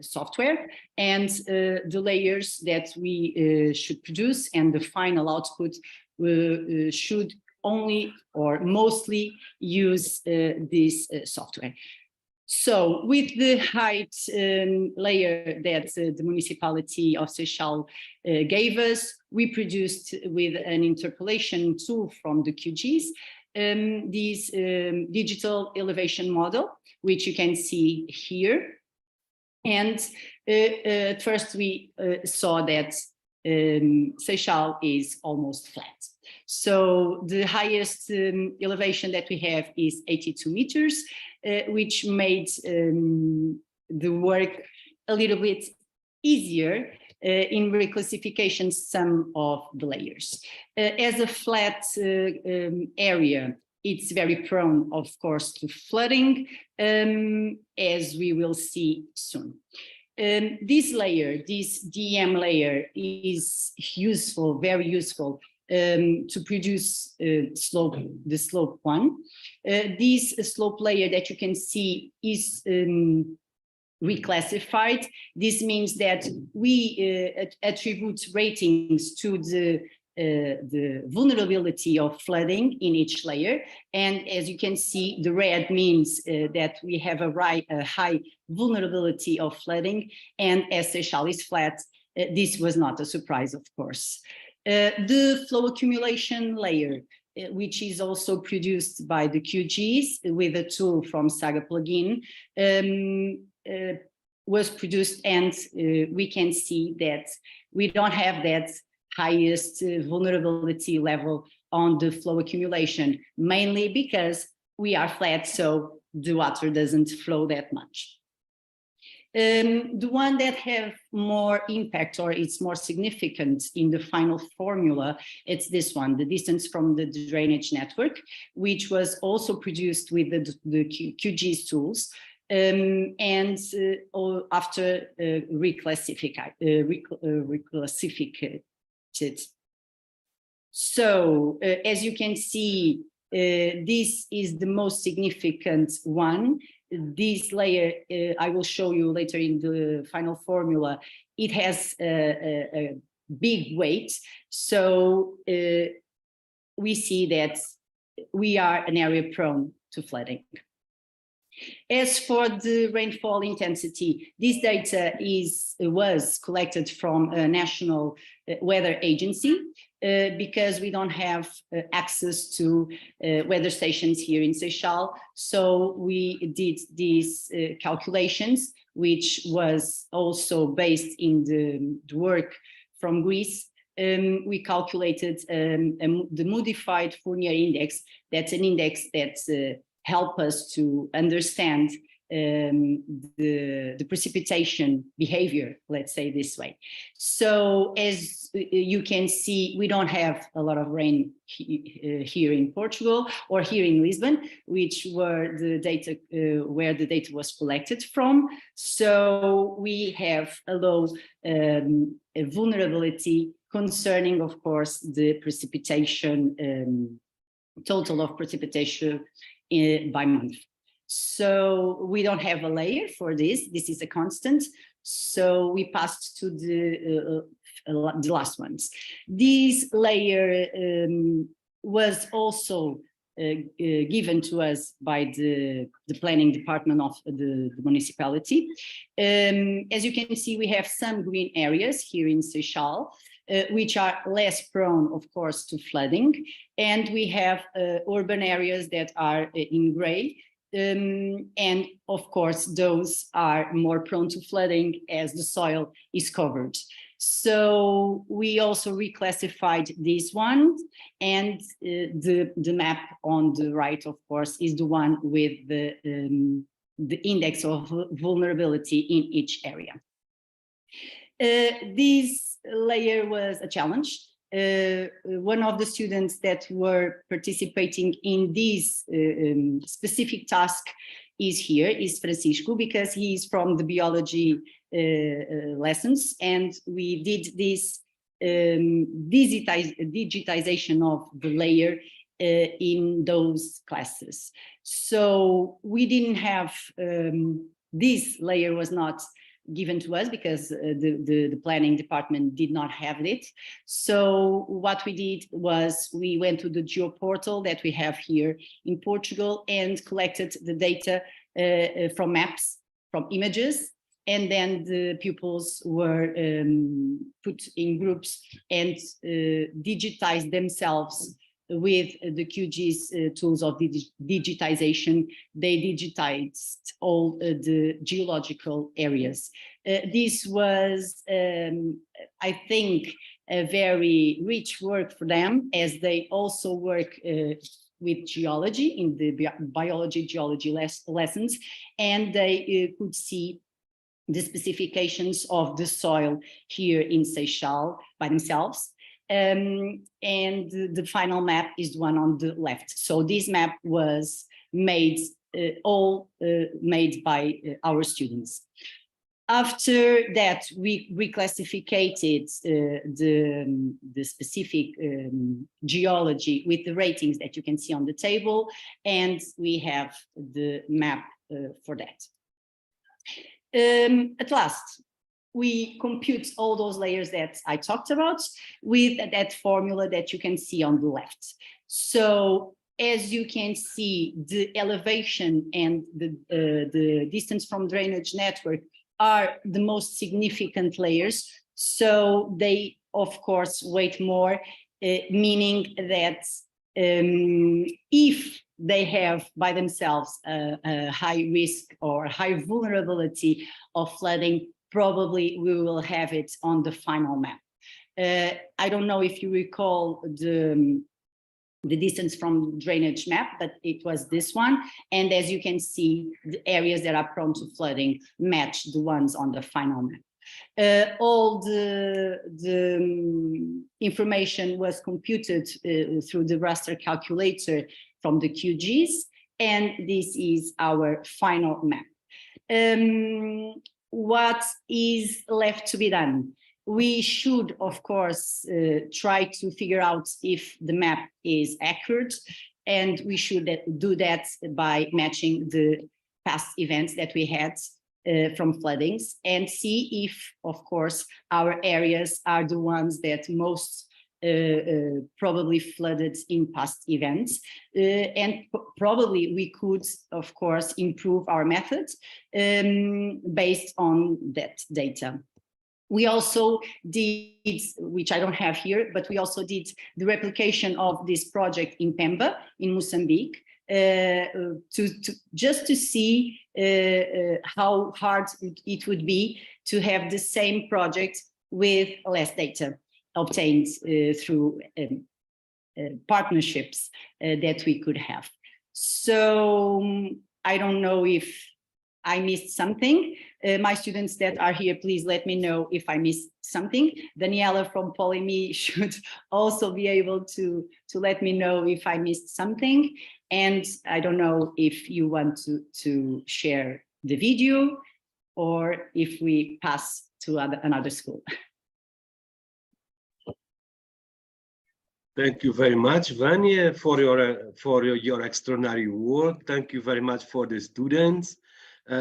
software, and the layers that we should produce and the final output should only or mostly use this software. So with the height layer that the municipality of Seychelles gave us, we produced with an interpolation tool from the QGIS this digital elevation model, which you can see here. And at first we saw that Seychelles is almost flat. So the highest elevation that we have is 82 meters, which made the work a little bit easier in reclassification some of the layers. As a flat area, it's very prone, of course, to flooding, as we will see soon. This layer, this DM layer, is useful, very useful, to produce the slope one. This slope layer that you can see is reclassified. This means that we attribute ratings to the the vulnerability of flooding in each layer. And as you can see, the red means that we have a high vulnerability of flooding, and as Seychelles is flat, this was not a surprise, of course. The flow accumulation layer, which is also produced by the QGIS with a tool from Saga plugin, was produced, and we can see that we don't have that highest vulnerability level on the flow accumulation, mainly because we are flat, so the water doesn't flow that much. The one that have more impact, or it's more significant in the final formula, it's this one, the distance from the drainage network, which was also produced with the QGIS tools, and after reclassified. So as you can see, this is the most significant one. This layer, I will show you later in the final formula, it has a big weight. So we see that we are an area prone to flooding. As for the rainfall intensity, this data was collected from a national weather agency because we don't have access to weather stations here in Seychelles. So we did these calculations, which was also based in the work from Greece. We calculated the modified Fournier index. That's an index that help us to understand the precipitation behavior, let's say this way. So as you can see, we don't have a lot of rain here in Portugal or here in Lisbon, which were the data where the data was collected from. So we have a low vulnerability concerning, of course, the precipitation, total of precipitation by month. So we don't have a layer for this. This is a constant. So we passed to the last ones. This layer was also given to us by the planning department of the municipality. As you can see, we have some green areas here in Seychelles, which are less prone, of course, to flooding. And we have urban areas that are in gray. And of course, those are more prone to flooding as the soil is covered. So we also reclassified these ones, and the map on the right, of course, is the one with the index of vulnerability in each area. This layer was a challenge. One of the students that were participating in this specific task is Francisco, because he is from the biology lessons, and we did this digitization of the layer in those classes. So we didn't have, this layer was not given to us because the planning department did not have it. So what we did was we went to the geoportal that we have here in Portugal and collected the data from maps, from images, and then the pupils were put in groups and digitized themselves with the QGIS tools of digitization. They digitized all the geological areas. This was, I think, a very rich work for them, as they also work with geology in the biology geology lessons, and they could see the specifications of the soil here in Seychelles by themselves. And the final map is the one on the left. So this map was made, all made by our students. After that, we reclassified the specific geology with the ratings that you can see on the table, and we have the map for that. At last, we compute all those layers that I talked about with that formula that you can see on the left. So as you can see, the elevation and the distance from drainage network are the most significant layers. So they, of course, weight more, meaning that if they have by themselves a high risk or high vulnerability of flooding, probably we will have it on the final map. I don't know if you recall the distance from drainage map, but it was this one. And as you can see, the areas that are prone to flooding match the ones on the final map. All the information was computed through the raster calculator from the QGIS, and this is our final map. What is left to be done? We should, of course, try to figure out if the map is accurate, and we should do that by matching the past events that we had from floodings, and see if, of course, our areas are the ones that most probably flooded in past events. And probably we could, of course, improve our methods based on that data. We also did, which I don't have here, but we also did the replication of this project in Pemba, in Mozambique, just to see how hard it would be to have the same project with less data obtained through partnerships that we could have. So I don't know if I missed something. My students that are here, please let me know if I missed something. Daniela from Polyme should also be able to let me know if I missed something. And I don't know if you want to share the video or if we pass to another school. Thank you very much, Vanya, for your extraordinary work. Thank you very much for the students.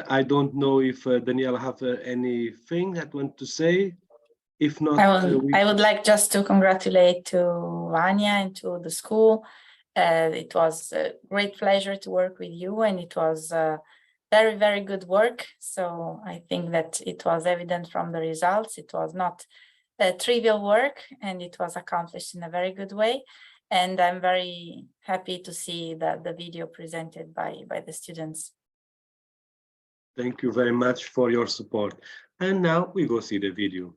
I don't know if Daniela have anything that want to say. If not, I would like just to congratulate to Vanya and to the school. It was a great pleasure to work with you, and it was very, very good work. So I think that it was evident from the results. It was not trivial work, and it was accomplished in a very good way. And I'm very happy to see the video presented by the students. Thank you very much for your support. And now we go see the video.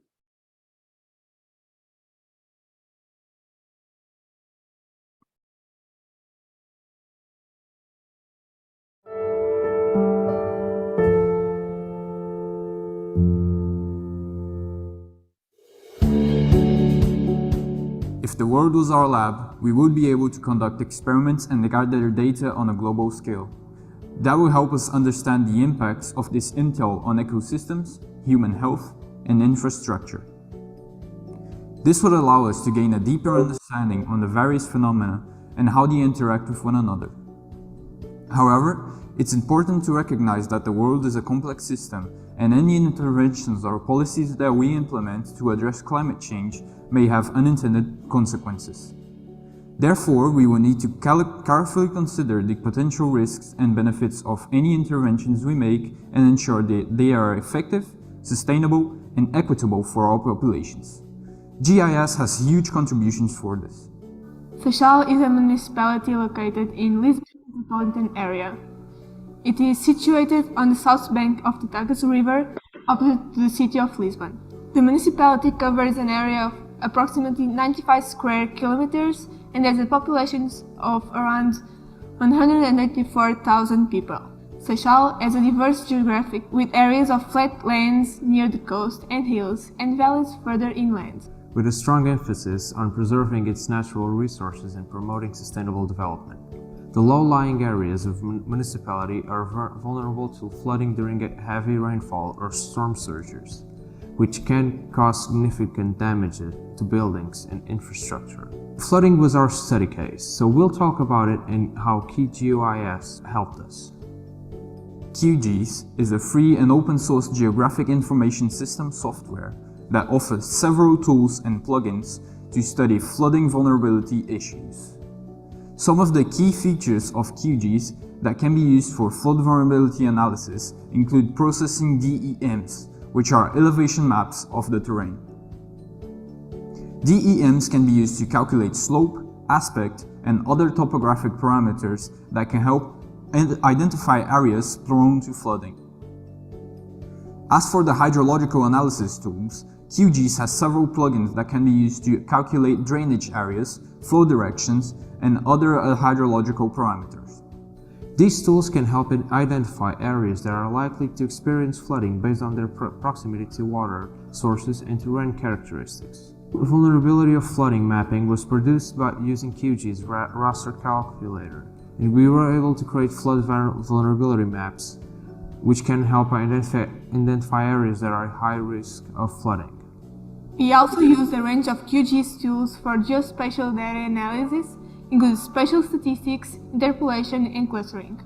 If the world was our lab, we would be able to conduct experiments and gather data on a global scale. That will help us understand the impacts of this intel on ecosystems, human health, and infrastructure. This would allow us to gain a deeper understanding on the various phenomena and how they interact with one another. However, it's important to recognize that the world is a complex system, and any interventions or policies that we implement to address climate change may have unintended consequences. Therefore, we will need to carefully consider the potential risks and benefits of any interventions we make and ensure that they are effective, sustainable, and equitable for all populations. GIS has huge contributions for this. Seixal is a municipality located in Lisbon metropolitan area. It is situated on the south bank of the Tagus River, opposite to the city of Lisbon. The municipality covers an area of approximately 95 square kilometers and has a population of around 184,000 people. Seixal has a diverse geographic with areas of flat lands near the coast and hills and valleys further inland, with a strong emphasis on preserving its natural resources and promoting sustainable development. The low-lying areas of the municipality are vulnerable to flooding during heavy rainfall or storm surges, which can cause significant damage to buildings and infrastructure. Flooding was our study case, so we'll talk about it and how key GIS helped us. QGIS is a free and open source geographic information system software that offers several tools and plugins to study flooding vulnerability issues. Some of the key features of QGIS that can be used for flood vulnerability analysis include processing DEMs, which are elevation maps of the terrain. DEMs can be used to calculate slope, aspect, and other topographic parameters that can help identify areas prone to flooding. As for the hydrological analysis tools, QGIS has several plugins that can be used to calculate drainage areas, flow directions, and other hydrological parameters. These tools can help identify areas that are likely to experience flooding based on their proximity to water sources and terrain characteristics. The vulnerability of flooding mapping was produced by using QGIS raster calculator, and we were able to create flood vulnerability maps, which can help identify areas that are at high risk of flooding. We also use a range of QGIS tools for geospatial data analysis, including spatial statistics, interpolation, and clustering.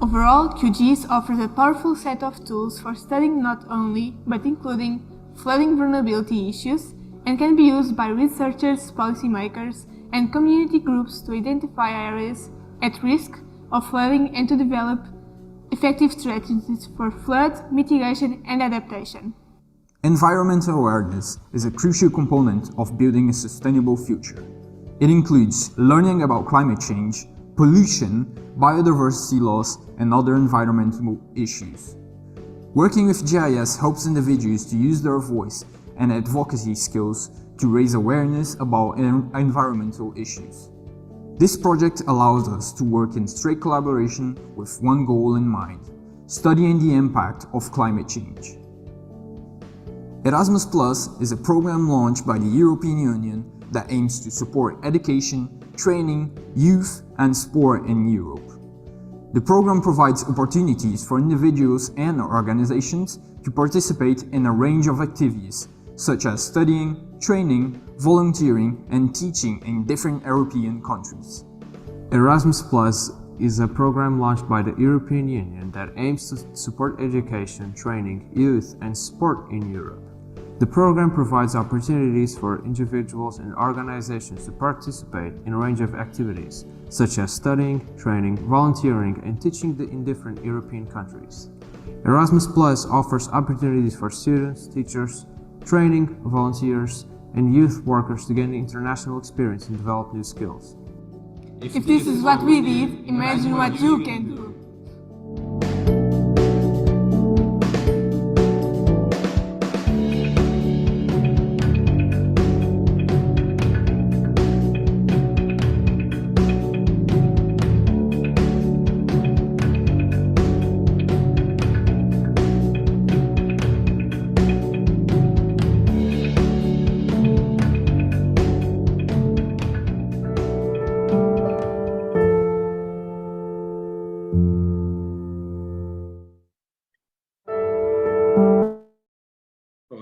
Overall, QGIS offers a powerful set of tools for studying not only, but including flooding vulnerability issues, and can be used by researchers, policymakers, and community groups to identify areas at risk of flooding and to develop effective strategies for flood mitigation and adaptation. Environmental awareness is a crucial component of building a sustainable future. It includes learning about climate change, pollution, biodiversity loss, and other environmental issues. Working with GIS helps individuals to use their voice and advocacy skills to raise awareness about environmental issues. This project allows us to work in straight collaboration with one goal in mind: studying the impact of climate change. Erasmus Plus is a program launched by the European Union that aims to support education, training, youth, and sport in Europe. The program provides opportunities for individuals and organizations to participate in a range of activities, such as studying, training, volunteering, and teaching in different European countries. Erasmus Plus is a program launched by the European Union that aims to support education, training, youth, and sport in Europe. The program provides opportunities for individuals and organizations to participate in a range of activities, such as studying, training, volunteering, and teaching in different European countries. Erasmus Plus offers opportunities for students, teachers, training, volunteers, and youth workers to gain international experience and develop new skills. If this is what we did, imagine what you can do.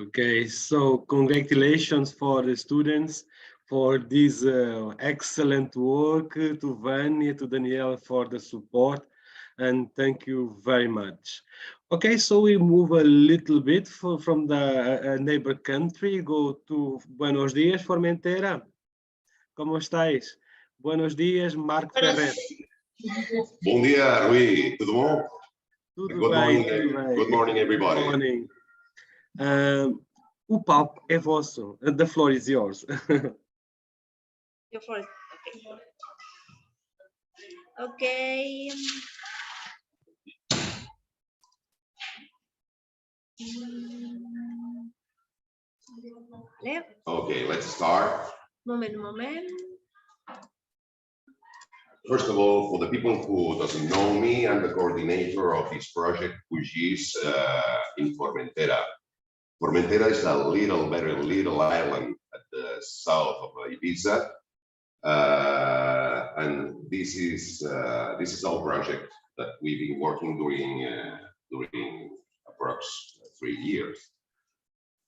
Okay, so congratulations for the students for this excellent work, to Vanya, to Danielle for the support, and thank you very much. Okay, so we move a little bit from the neighbor country, go to Buenos Dias, Formentera. ¿Cómo estáis? Buenos dias, Marco Ferrer. Bom dia, Rui. Tudo bom? Tudo bem, tudo bem. Good morning, everybody. Good morning. O palco é vosso. The floor is yours. Your floor. Okay. Okay, let's start. Moment. First of all, for the people who doesn't know me, I'm the coordinator of this project, QGIS in Formentera. Formentera is a very little island at the south of Ibiza, and this is our project that we've been working during approx 3 years.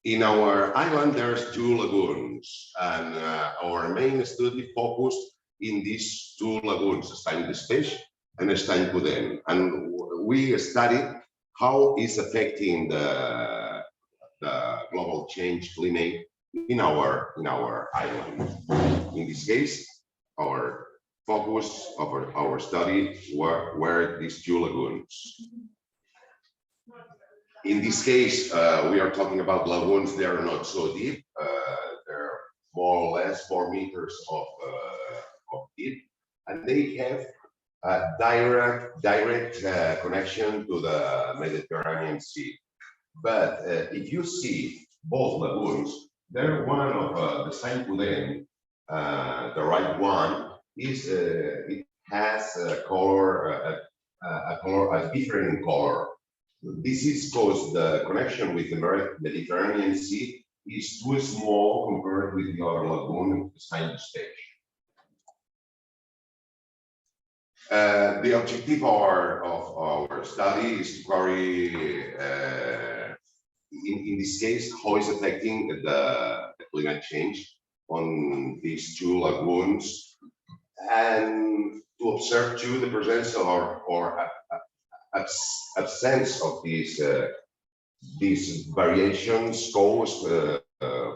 In our island, there's 2 lagoons, and our main study focused in these 2 lagoons, studying the fish and Stein-Puden. And we studied how is affecting the global change climate in our island. In this case, our focus of our study were these two lagoons. In this case, we are talking about lagoons. They are not so deep. They're more or less 4 meters of deep, and they have a direct connection to the Mediterranean Sea. But if you see both lagoons, they're one of the Stein-Puden, the right one is it has a color, a different color. This is because the connection with the Mediterranean Sea is too small compared with the other lagoon, the Stein-Puden. The objective of our study is to carry, in this case, how is affecting the climate change on these two lagoons, and to observe too the presence or absence of these variations caused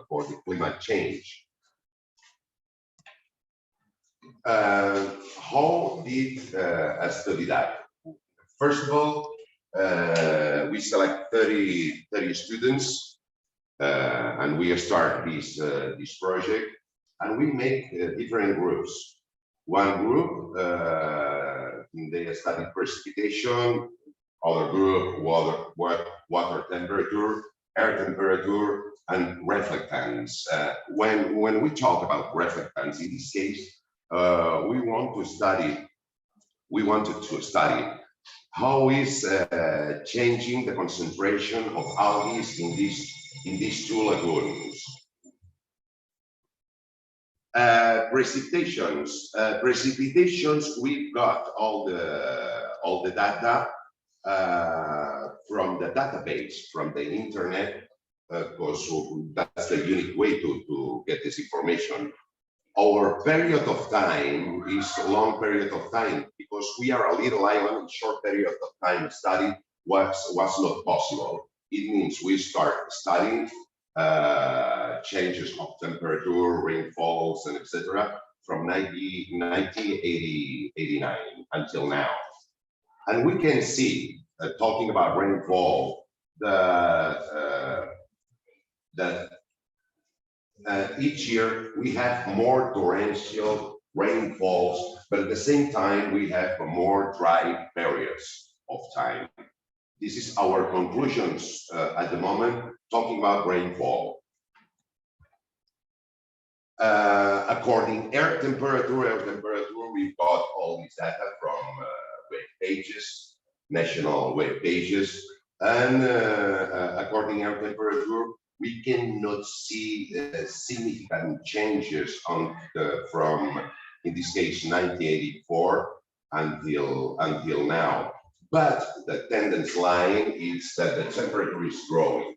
for the climate change. How did I study that? First of all, we select 30 students, and we start this project, and we make different groups. One group, they study precipitation, other group, water temperature, air temperature, and reflectance. When we talk about reflectance, in this case, we wanted to study how is changing the concentration of algae in these two lagoons. Precipitations, we got all the data from the database, from the internet, because that's the unique way to get this information. Our period of time is a long period of time because we are a little island. Short period of time study was not possible. It means we start studying changes of temperature, rainfalls, and etc. from 1989 until now. And we can see, talking about rainfall, each year we have more torrential rainfalls, but at the same time we have more dry periods of time. This is our conclusions at the moment, talking about rainfall. According air temperature, we've got all this data from web pages, national web pages, and according air temperature, we cannot see significant changes from, in this case, 1984 until now. But the tendency line is that the temperature is growing.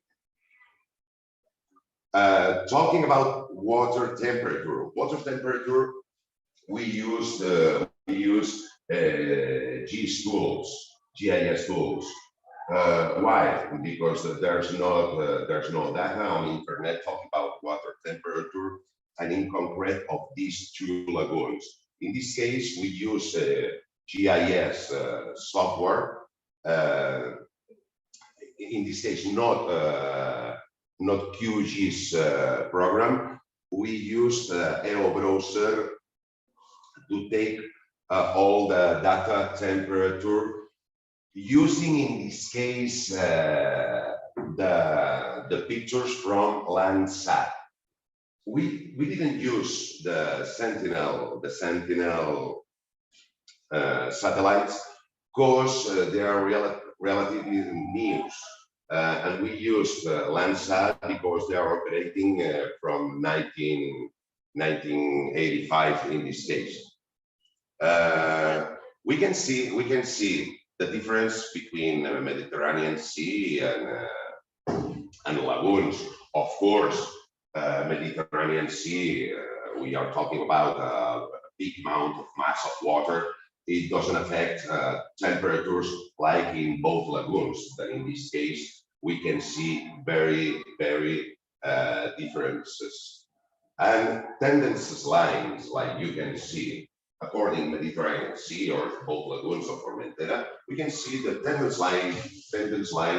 Talking about water temperature, we use GIS tools. Why? Because there's no data on internet talking about water temperature and in concrete of these two lagoons. In this case, we use GIS software. In this case, not QGIS program. We use IO browser to take all the data temperature, using in this case the pictures from Landsat. We didn't use the Sentinel satellites because they are relatively new, and we use Landsat because they are operating from 1985 in this case. We can see the difference between the Mediterranean Sea and lagoons. Of course, Mediterranean Sea, we are talking about a big amount of mass of water, it doesn't affect temperatures like in both lagoons. But in this case, we can see very, very differences. And tendencies lines, like you can see, according Mediterranean Sea or both lagoons of Formentera, we can see the tendence line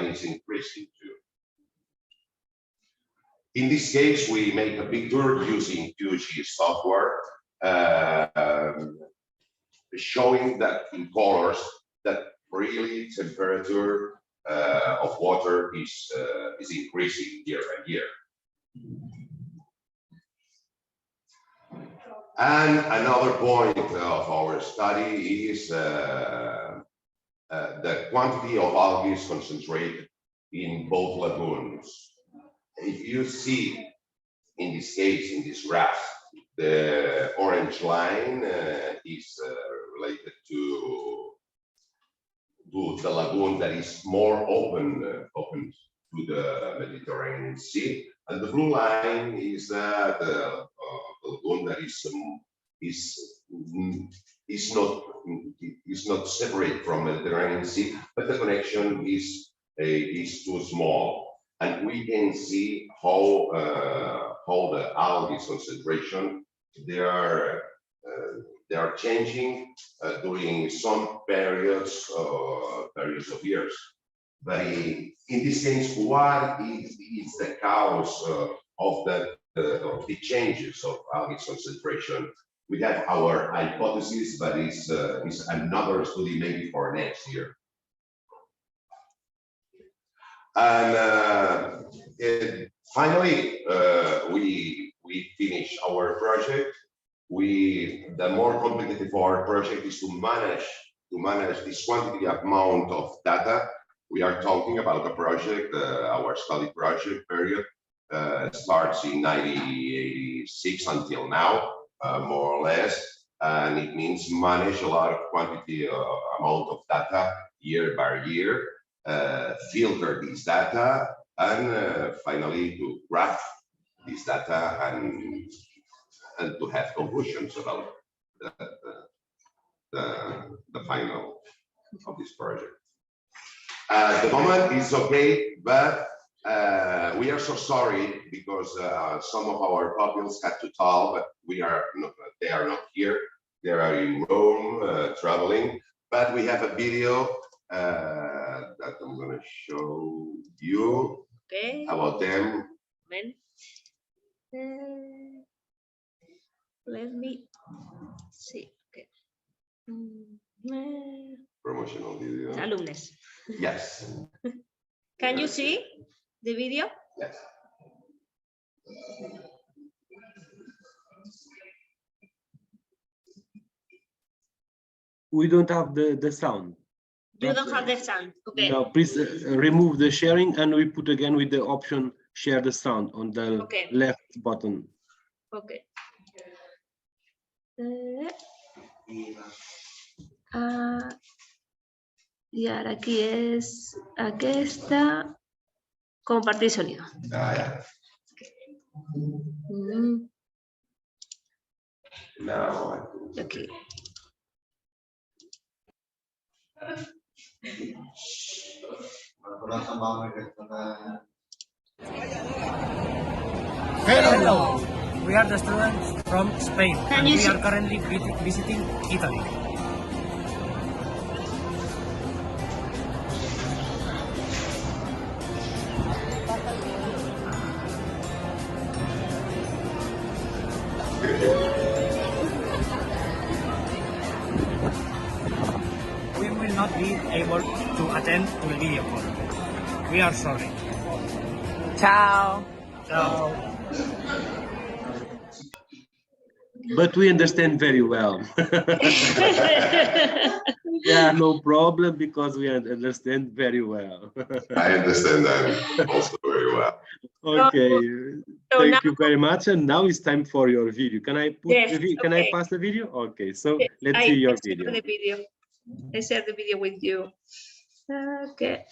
is increasing too. In this case, we make a picture using GIS software, showing that in colors that really temperature of water is increasing year by year. And another point of our study is the quantity of algae concentrated in both lagoons. If you see, in this case, in this graph, the orange line is related to the lagoon that is more open to the Mediterranean Sea, and the blue line is the lagoon that is not separate from the Mediterranean Sea, but the connection is too small. And we can see how the algae concentration they are changing during some periods of years. But in this case, what is the cause of the changes of algae concentration? We have our hypothesis, but it's another study maybe for next year. And finally, we finish our project. The more complicated for our project is to manage this quantity amount of data. We are talking about a project, our study project period starts in 1986 until now, more or less, and it means manage a lot of quantity amount of data year by year. Filter this data, and finally to graph this data and to have conclusions about the final of this project. At the moment it's okay, but we are so sorry because some of our pupils had to tell, but they are not here. They are in Rome traveling, but we have a video that I'm going to show you about them. Let me see. Okay. Promotional video. Alumnes. Yes. Can you see the video? Yes. We don't have the sound. You don't have the sound. Okay. No, please remove the sharing, and we put again with the option share the sound on the left button. Okay. Y ahora aquí es aquesta. Compartir sonido. No. Aquí. Hello, we are the students from Spain, and we see? are currently visiting Italy. We will not be able to attend to the video call. We are sorry. Ciao. Ciao. But we understand very well. Yeah, no problem, because we understand very well. I understand that also very well. Okay, So thank now, you very much. And now it's time for your video. Can I put yes, can I okay. pass the video? Okay, so Yes, let's see your share video. the video. I share the video with you. Okay.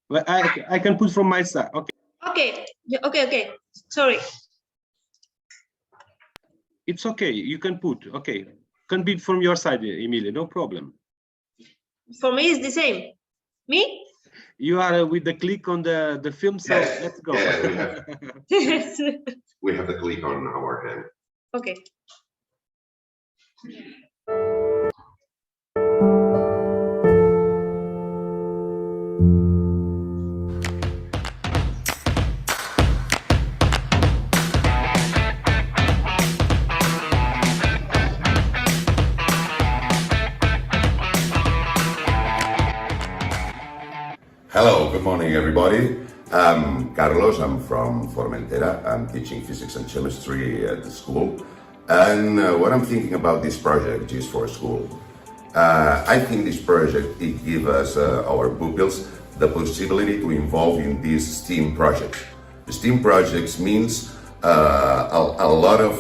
Well, I can put from my side. Okay. Okay. Okay. Sorry. It's okay. You can put. Okay. can be from your side, Emilia, no problem. For me, it's the same. Me? You are with the click on the film, so Yes. let's go. Yeah, we have the click on our hand. Okay. Hello, good morning, everybody. I'm Carlos. I'm from Formentera. I'm teaching physics and chemistry at the school. And what I'm thinking about this project, GIS4Schools, I think this project, it gives us, our pupils, the possibility to involve in these STEAM projects. The STEAM projects means a lot of,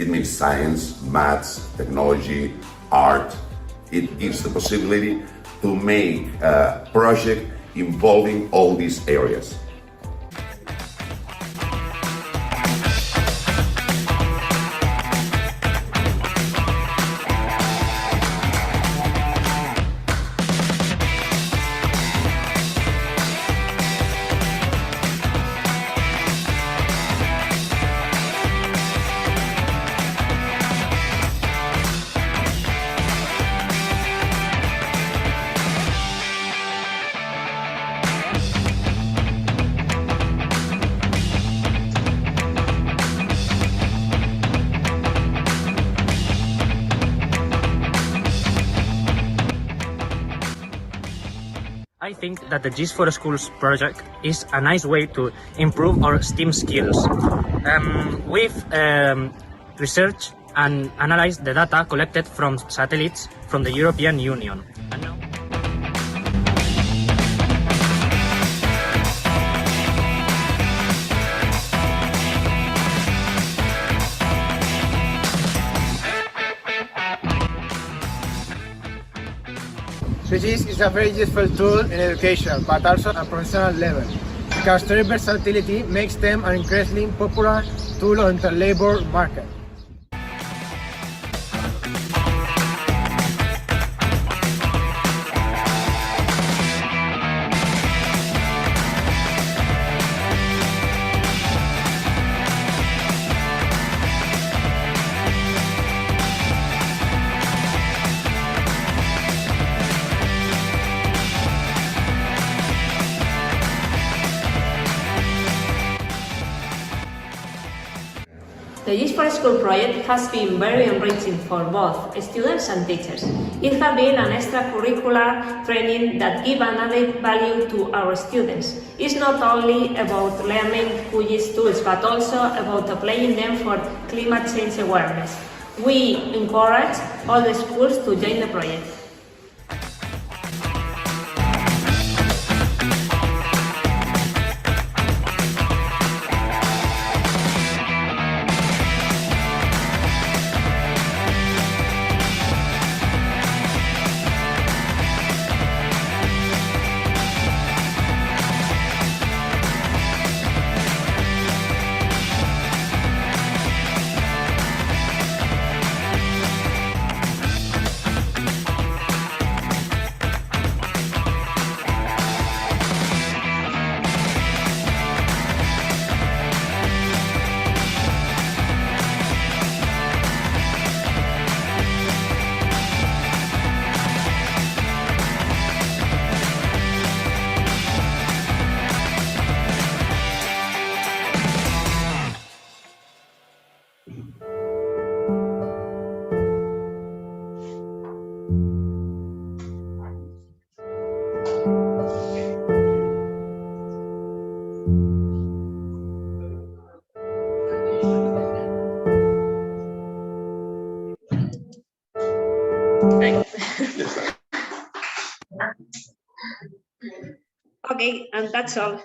it means science, maths, technology, art. It gives the possibility to make a project involving all these areas. I think that the GIS4Schools project is a nice way to improve our STEAM skills. We've researched and analyzed the data collected from satellites from the European Union. And now GIS is a very useful tool in education, but also at professional level, because their versatility makes them an increasingly popular tool on the labor market. The GIS4Schools project has been very enriching for both students and teachers. It has been an extracurricular training that gives an added value to our students. It's not only about learning GIS tools, but also about applying them for climate change awareness. We encourage all the schools to join the project. Okay, and that's all.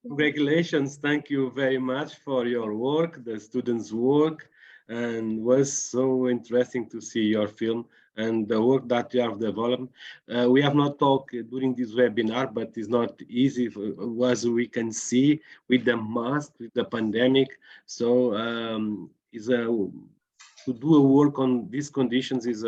Congratulations, thank you very much for your work, the students' work, and was so interesting to see your film and the work that you have developed. We have not talked during this webinar, but it's not easy, as we can see, with the mask, with the pandemic. So it's to do a work on these conditions is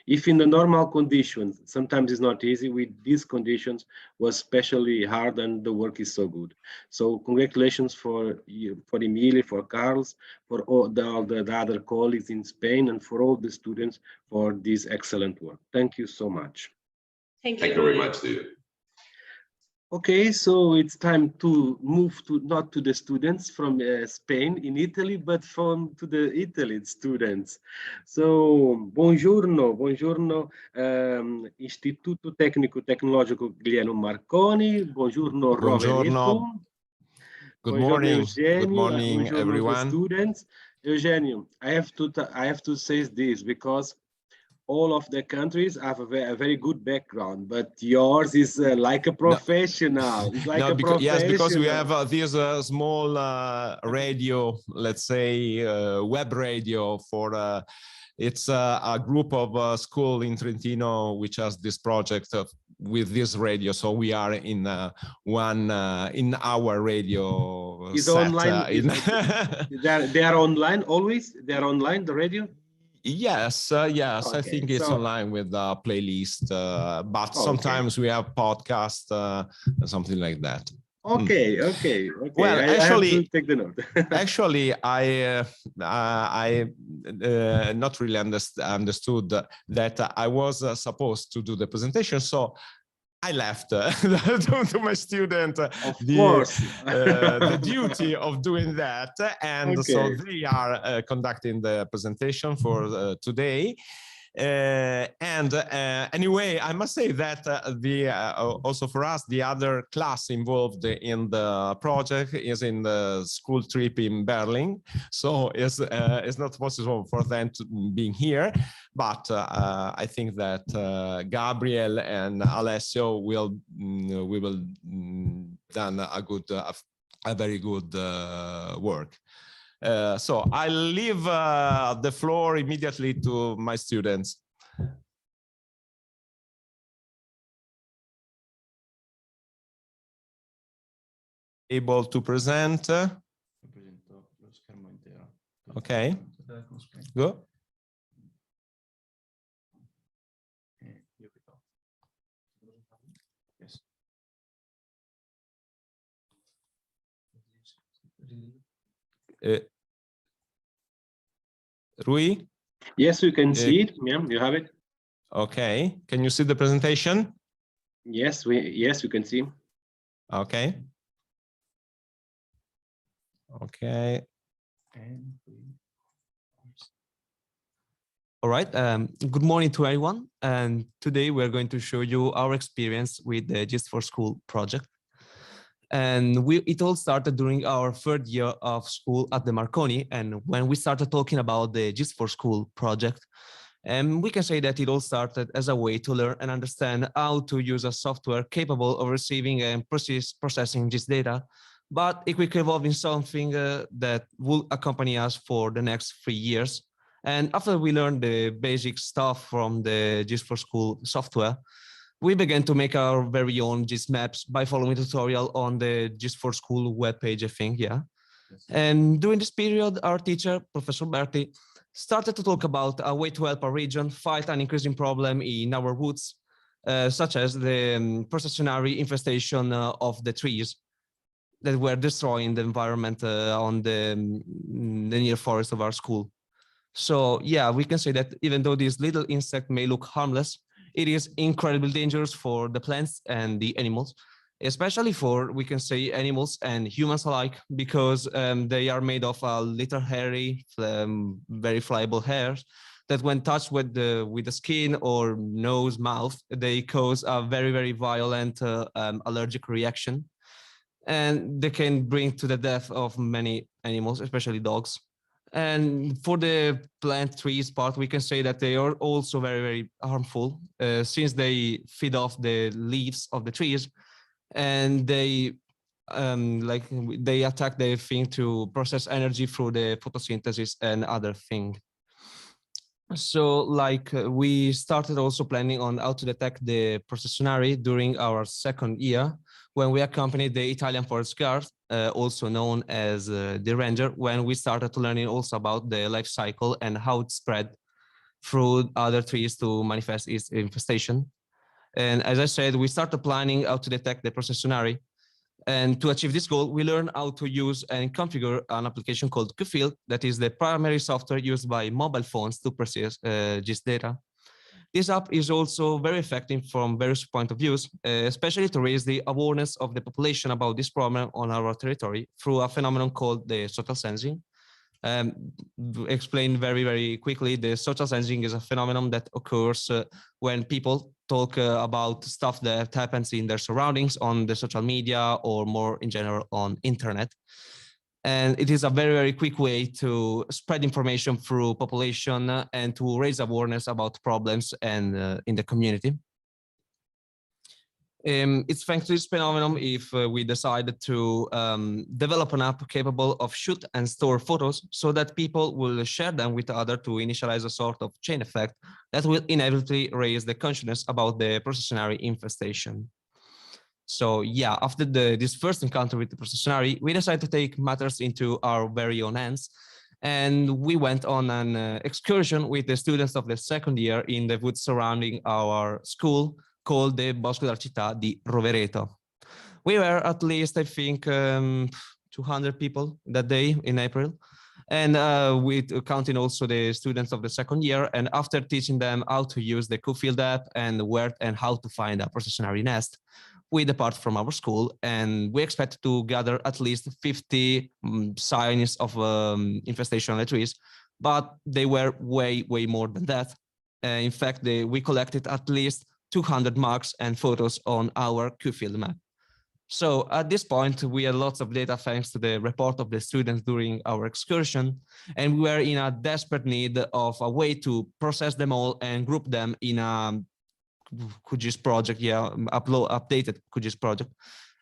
if in the normal conditions sometimes it's not easy, with these conditions was especially hard, and the work is so good. So congratulations for you, for Emilio, for Carlos, for all the other colleagues in Spain, and for all the students for this excellent work. Thank you so much. Thank you. Thank you very much to you. Okay, so it's time to move to not to the students from Spain in Italy, but to the Italy students. So, buongiorno, Istituto Tecnico Tecnologico Guglielmo Marconi, buongiorno Rovereto. Good morning. Eugenio. Good morning, everyone. Students. Eugenio, I have to say this because all of the countries have a very good background, but yours is like a professional. It's like a professional. Yes, because we have this small radio, let's say web radio for, it's a group of school in Trentino which has this project with this radio. So we are in in our radio is set. Online. They are online always. They are online, the radio. Yes, yes, Okay, I think it's so, online with the playlist, but okay. sometimes we have podcast, something like that. Okay. Well, I actually, have to take the note. actually, I not really understood that I was supposed to do the presentation, so I left to my student the duty of doing that, and so they are conducting the presentation for today. Anyway, I must say that also for us, the other class involved in the project is in the school trip in Berlin, so it's not possible for them to being here. But I think that Gabriel and Alessio will done a very good work. So I'll leave the floor immediately to my students. Able to present? Okay, go. Rui? Yes, we can see it. Yeah, you have it. Okay. Can you see the presentation? Yes, we can see. Okay. Okay. All right. Good morning to everyone. And today we're going to show you our experience with the GIS4Schools project. And it all started during our third year of school at the Marconi. And when we started talking about the GIS4Schools project, we can say that it all started as a way to learn and understand how to use a software capable of receiving and processing GIS data, but it quickly evolved in something that will accompany us for the next 3 years. And after we learned the basic stuff from the GIS4Schools software, we began to make our very own GIS maps by following a tutorial on the GIS4Schools webpage, I think, yeah. And during this period, our teacher, Professor Berti, started to talk about a way to help our region fight an increasing problem in our woods, such as the processionary infestation of the trees that were destroying the environment on the near forest of our school. So yeah, we can say that even though this little insect may look harmless, it is incredibly dangerous for the plants and the animals, especially for, we can say, animals and humans alike, because they are made of little hairy, very pliable hairs that when touched with the skin or nose, mouth, they cause a very, very violent allergic reaction. And they can bring to the death of many animals, especially dogs. And for the plant trees part, we can say that they are also very, very harmful since they feed off the leaves of the trees, and they they attack the thing to process energy through the photosynthesis and other thing. So like we started also planning on how to detect the processionary during our second year when we accompanied the Italian forest guard, also known as the ranger, when we started to learning also about the life cycle and how it spread through other trees to manifest its infestation. And as I said, we started planning how to detect the processionary. And to achieve this goal, we learn how to use and configure an application called QField, that is the primary software used by mobile phones to process GIS data. This app is also very effective from various points of views, especially to raise the awareness of the population about this problem on our territory through a phenomenon called the social sensing. Explain very quickly, the social sensing is a phenomenon that occurs when people talk about stuff that happens in their surroundings on the social media or more in general on internet. And it is a very quick way to spread information through population and to raise awareness about problems and in the community. It's thanks to this phenomenon if we decided to develop an app capable of shoot and store photos so that people will share them with others to initialize a sort of chain effect that will inevitably raise the consciousness about the processionary infestation. So yeah, after this first encounter with the processionary, we decided to take matters into our very own hands. And we went on an excursion with the students of the second year in the woods surrounding our school, called the Bosco della Città di Rovereto. We were at least, I think, 200 people that day in April. And with counting also the students of the second year. And after teaching them how to use the QField app and where and how to find a processionary nest, we depart from our school and we expect to gather at least 50 signs of infestation on the trees, but they were way more than that. In fact, we collected at least 200 marks and photos on our QField map. So at this point, we had lots of data thanks to the report of the students during our excursion, and we were in a desperate need of a way to process them all and group them in a QGIS project, updated QGIS project.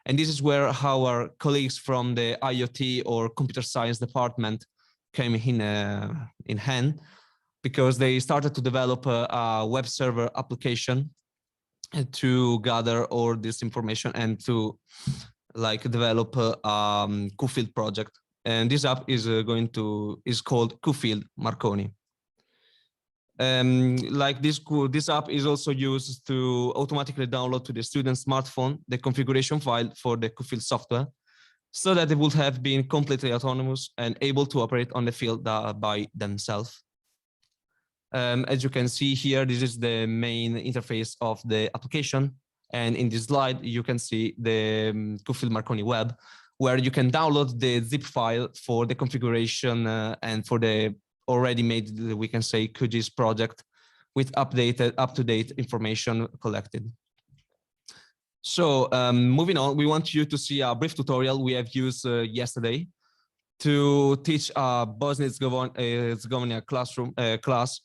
And this is where our colleagues from the IoT or computer science department came in hand, because they started to develop a web server application to gather all this information and to develop a QField project. And this app is called QField Marconi. This app is also used to automatically download to the student's smartphone the configuration file for the QField software, so that they would have been completely autonomous and able to operate on the field by themselves. As you can see here, this is the main interface of the application. And in this slide, you can see the QField Marconi web, where you can download the zip file for the configuration and for the already made, we can say, QGIS project with updated, up-to-date information collected. So moving on, we want you to see a brief tutorial we have used yesterday to teach a Bosnia-Herzegovina class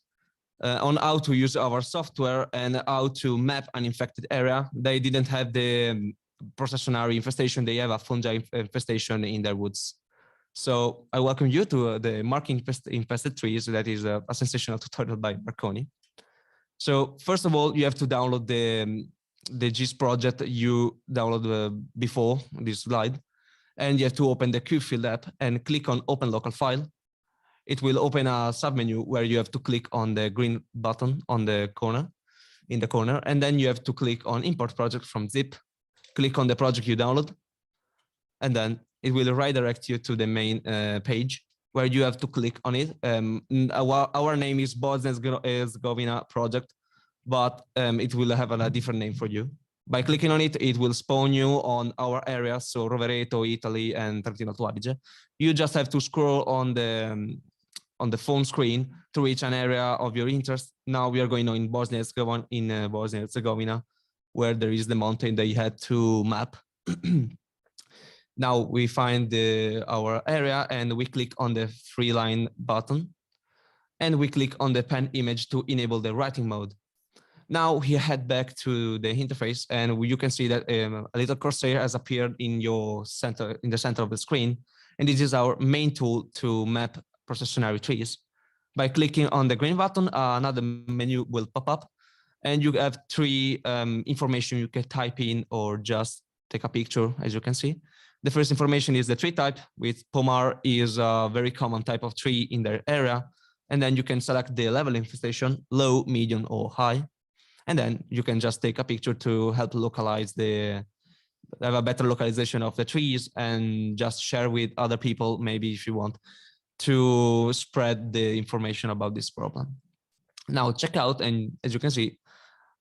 on how to use our software and how to map an infected area. They didn't have the processionary infestation, they have a fungi infestation in their woods. So I welcome you to the marking infested trees. That is a sensational tutorial by Marconi. So first of all, you have to download the GIS project you downloaded before this slide. And you have to open the QField app and click on Open Local File. It will open a submenu where you have to click on the green button on the corner, and then you have to click on Import Project from Zip, click on the project you download, and then it will redirect you to the main page where you have to click on it. Our name is Bosnia-Herzegovina project, but it will have a different name for you. By clicking on it, it will spawn you on our areas, so Rovereto, Italy, and Trentino Alto Adige. You just have to scroll on the phone screen to reach an area of your interest. Now we are going on in Bosnia-Herzegovina, where there is the mountain that you had to map. Now we find our area and we click on the 3-line button and we click on the pen image to enable the writing mode. Now we head back to the interface and you can see that a little cursor has appeared in the center of the screen. And this is our main tool to map processionary trees. By clicking on the green button, another menu will pop up, and you have three information you can type in or just take a picture, as you can see. The first information is the tree type, with Pomar is a very common type of tree in their area. And then you can select the level infestation, low, medium, or high. And then you can just take a picture to help localize have a better localization of the trees and just share with other people, maybe if you want, to spread the information about this problem. Now check out, and as you can see,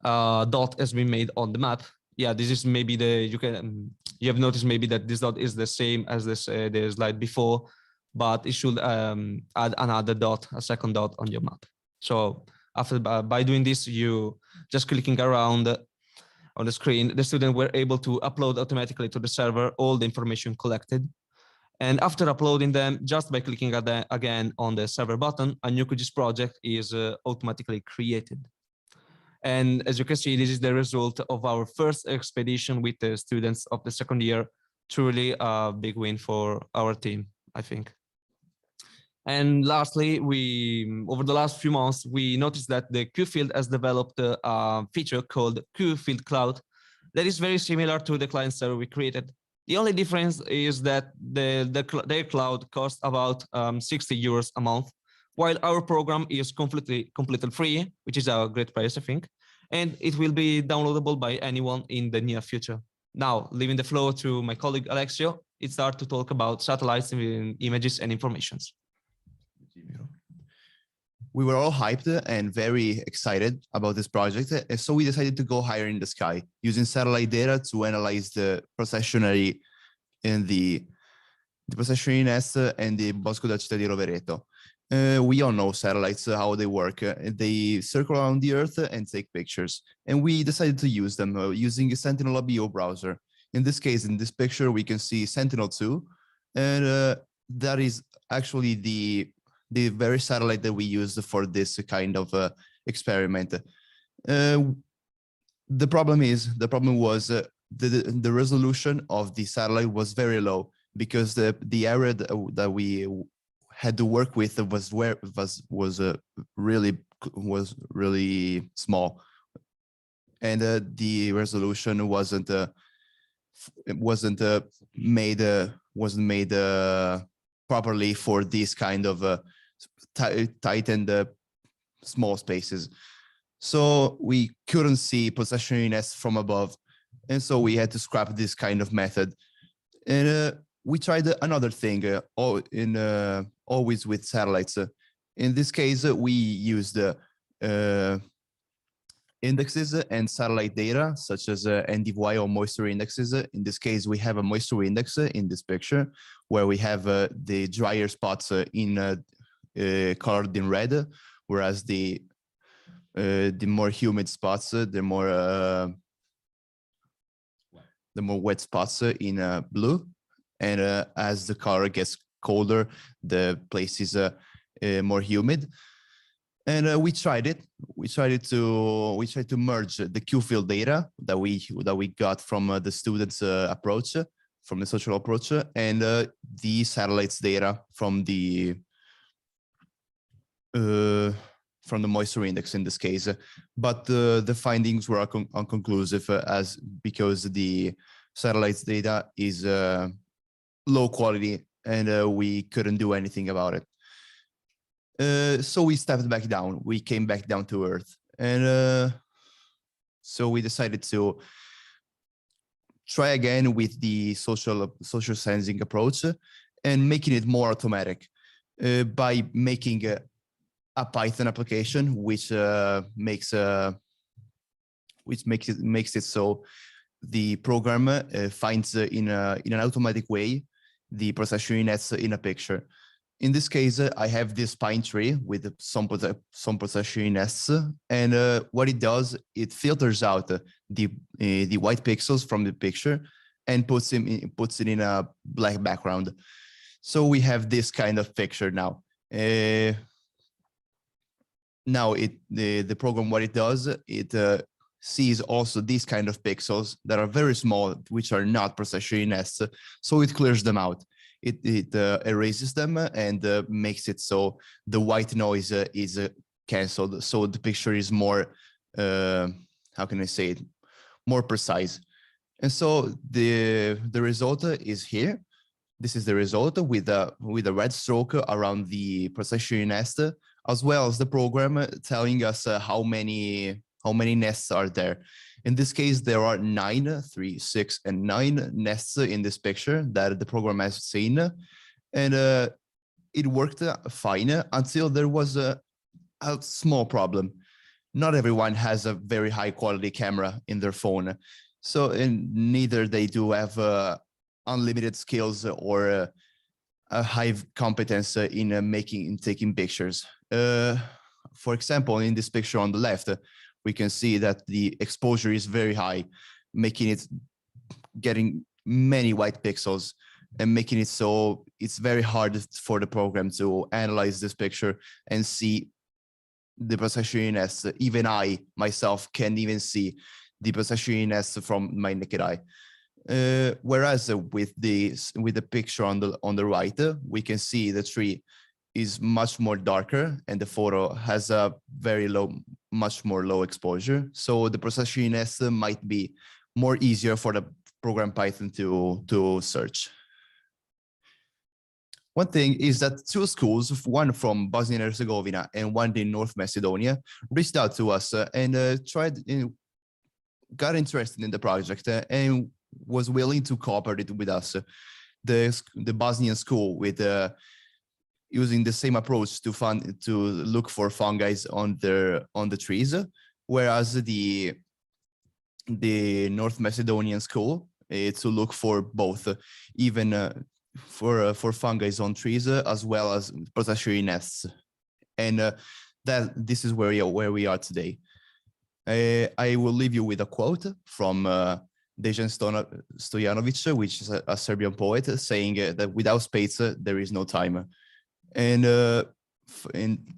dot has been made on the map. Yeah, this is maybe you have noticed maybe that this dot is the same as the slide before, but it should add another dot, a second dot on your map. So after by doing this, you just clicking around on the screen, the student were able to upload automatically to the server all the information collected. And after uploading them, just by clicking again on the server button, a new QGIS project is automatically created. And as you can see, this is the result of our first expedition with the students of the second year. Truly a big win for our team, I think. And lastly, over the last few months, we noticed that the QField has developed a feature called QField Cloud that is very similar to the client server we created. The only difference is that their cloud costs about 60 euros a month, while our program is completely free, which is a great price, I think, and it will be downloadable by anyone in the near future. Now, leaving the floor to my colleague Alexio, it starts to talk about satellites, images, and informations. We were all hyped and very excited about this project, and so we decided to go higher in the sky using satellite data to analyze the processionary in the processionary nest and the Bosco della Città di Rovereto. We all know satellites, how they work. They circle around the Earth and take pictures, and we decided to use them using a Sentinel-ABO browser. In this case, in this picture, we can see Sentinel-2, and that is actually the very satellite that we used for this kind of experiment. The problem was the resolution of the satellite was very low because the area that we had to work with was really small, and the resolution wasn't made properly for this kind of tight and small spaces. So we couldn't see processionary nests from above, and so we had to scrap this kind of method. And we tried another thing, always with satellites. In this case, we used indexes and satellite data, such as NDVI or moisture indexes. In this case, we have a moisture index in this picture, where we have the drier spots colored in red, whereas the more humid spots, the more wet spots in blue. And as the color gets colder, the place is more humid. And we tried it. We tried to merge the QField data that we got from the students' approach, from the social approach, and the satellites data from the moisture index in this case. But the findings were inconclusive because the satellites data is low quality, and we couldn't do anything about it. So we stepped back down. We came back down to Earth, and so we decided to try again with the social sensing approach and making it more automatic by making a Python application, which makes it so the program finds in an automatic way the processionary nets in a picture. In this case, I have this pine tree with some processionary nests, and what it does, it filters out the white pixels from the picture and puts it in a black background. So we have this kind of picture now. Now the program, what it does, it sees also these kind of pixels that are very small, which are not processionary nests, so it clears them out. it erases them and makes it so the white noise is canceled. So the picture is more, how can I say it, more precise. And so the result is here. This is the result with a red stroke around the processionary nest, as well as the program telling us how many nests are there. In this case, there are 9, 3, 6, and 9 nests in this picture that the program has seen. And it worked fine until there was a small problem. Not everyone has a very high quality camera in their phone. So neither they do have unlimited skills or a high competence in taking pictures. For example, in this picture on the left, we can see that the exposure is very high, making it getting many white pixels and making it so it's very hard for the program to analyze this picture and see the processionary nest. Even I myself can't even see the processionary nest from my naked eye. Whereas with the picture on the right, we can see the tree is much more darker and the photo has a very much more low exposure. So the processionary nest might be more easier for the program Python to search. One thing is that 2 schools, one from Bosnia and Herzegovina and one in North Macedonia, reached out to us and got interested in the project and was willing to cooperate with us. The Bosnian school with using the same approach to look for fungi on the trees, whereas the North Macedonian school to look for both, even for fungi on trees as well as processionary nests, and this is where we are today. I will leave you with a quote from Dejan Stojanovic, which is a Serbian poet, saying that without space there is no time. And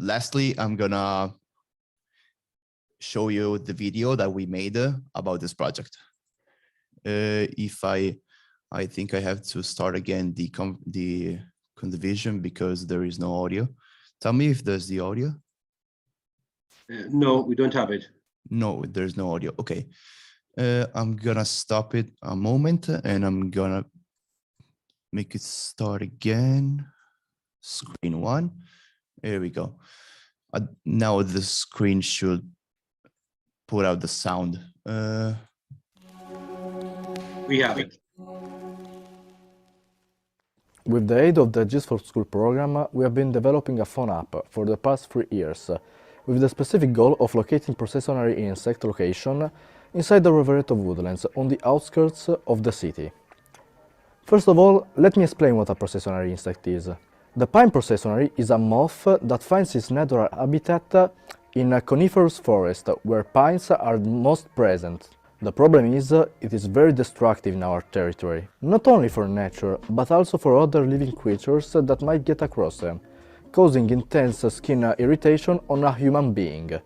lastly, I'm gonna show you the video that we made about this project. If I think I have to start again the condivision because there is no audio. Tell me if there's the audio. No, we don't have it. No, there's no audio. Okay. I'm gonna stop it a moment and I'm gonna make it start again. Screen 1. Here we go. Now the screen should put out the sound. We have it. With the aid of the GIS4Schools program, we have been developing a phone app for the past 3 years, with the specific goal of locating processionary insect location inside the Rovereto woodlands on the outskirts of the city. First of all, let me explain what a processionary insect is. The pine processionary is a moth that finds its natural habitat in a coniferous forest where pines are most present. The problem is, it is very destructive in our territory, not only for nature, but also for other living creatures that might get across them, causing intense skin irritation on a human being.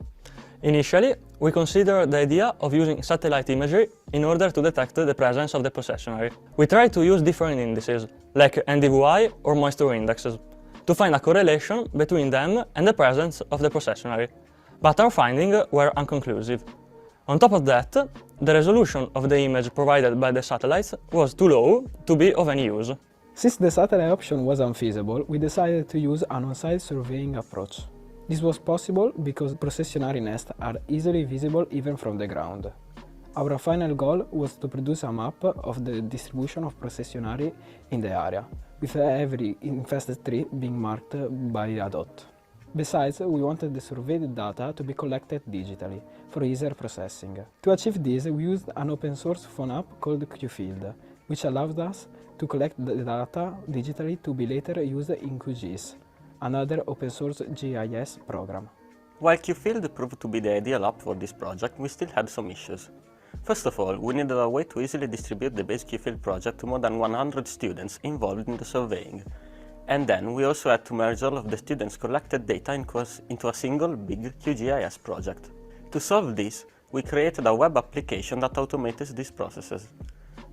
Initially, we considered the idea of using satellite imagery in order to detect the presence of the processionary. We tried to use different indices, like NDVI or moisture indexes, to find a correlation between them and the presence of the processionary, but our findings were inconclusive. On top of that, the resolution of the image provided by the satellites was too low to be of any use. Since the satellite option was unfeasible, we decided to use an on-site surveying approach. This was possible because processionary nests are easily visible even from the ground. Our final goal was to produce a map of the distribution of processionary in the area, with every infested tree being marked by a dot. Besides, we wanted the surveyed data to be collected digitally, for easier processing. To achieve this, we used an open-source phone app called QField, which allowed us to collect the data digitally to be later used in QGIS, another open-source GIS program. While QField proved to be the ideal app for this project, we still had some issues. First of all, we needed a way to easily distribute the base QField project to more than 100 students involved in the surveying. And then we also had to merge all of the students' collected data into a single big QGIS project. To solve this, we created a web application that automates these processes.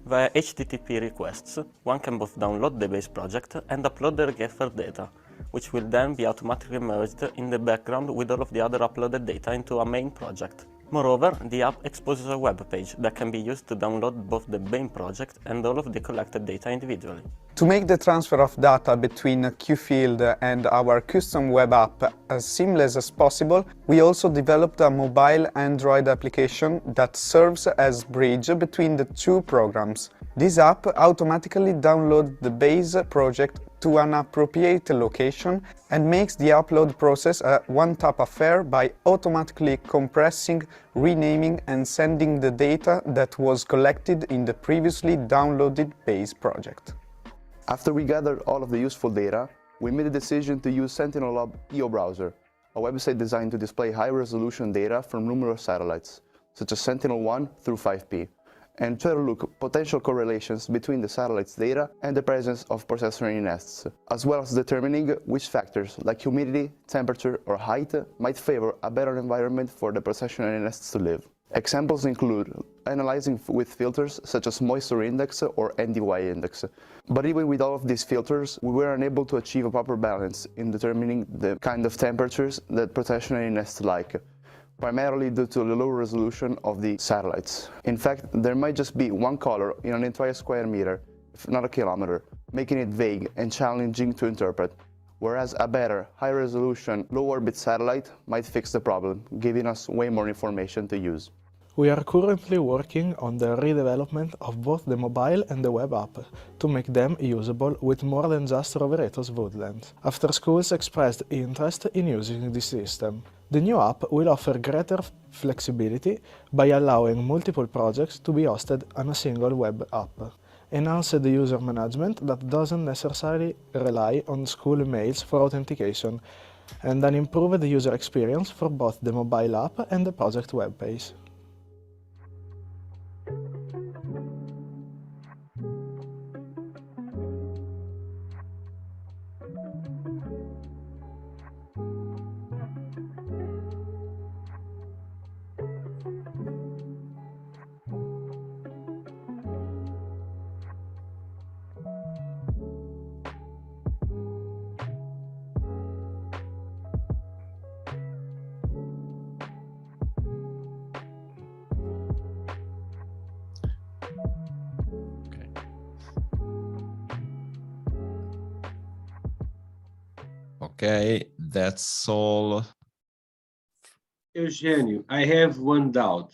Via HTTP requests, one can both download the base project and upload the required data, which will then be automatically merged in the background with all of the other uploaded data into a main project. Moreover, the app exposes a web page that can be used to download both the main project and all of the collected data individually. To make the transfer of data between QField and our custom web app as seamless as possible, we also developed a mobile Android application that serves as bridge between the two programs. This app automatically downloads the base project to an appropriate location and makes the upload process a one-tap affair by automatically compressing, renaming and sending the data that was collected in the previously downloaded base project. After we gathered all of the useful data, we made a decision to use Sentinel IO browser, a website designed to display high-resolution data from numerous satellites, such as Sentinel-1 through 5P, and try to look at potential correlations between the satellite's data and the presence of processionary nests, as well as determining which factors like humidity, temperature, or height might favor a better environment for the processionary nests to live. Examples include analyzing with filters such as moisture index or NDY index. But even with all of these filters, we were unable to achieve a proper balance in determining the kind of temperatures that processionary nests like, primarily due to the low resolution of the satellites. In fact, there might just be one color in an entire square meter, if not a kilometer, making it vague and challenging to interpret, whereas a better, high-resolution, low-orbit satellite might fix the problem, giving us way more information to use. We are currently working on the redevelopment of both the mobile and the web app to make them usable with more than just Roveretos Woodland, after schools expressed interest in using this system. The new app will offer greater flexibility by allowing multiple projects to be hosted on a single web app, enhance the user management that doesn't necessarily rely on school emails for authentication, and an improved user experience for both the mobile app and the project web page. Okay, that's all. Eugenio, I have one doubt.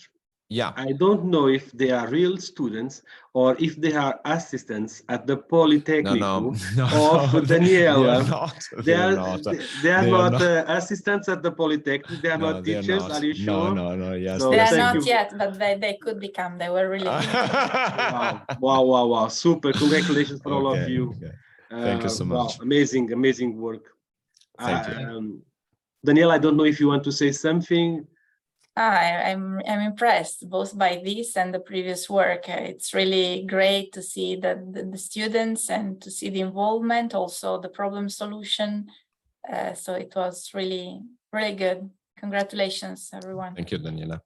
Yeah. I don't know if they are real students or if they are assistants at the Polytechnic of Daniela. They are not assistants at the Polytechnic. They are not teachers. Are you sure? No. Yes. So They are thank not you. yet, but they could become. They were really Wow. Super. Congratulations for all of you. Okay. Thank you so much. Amazing work. Thank you. Daniela, I don't know if you want to say something. I'm impressed both by this and the previous work. It's really great to see the students and to see the involvement, also the problem solution. So it was really good. Congratulations, everyone. Thank you, Daniela.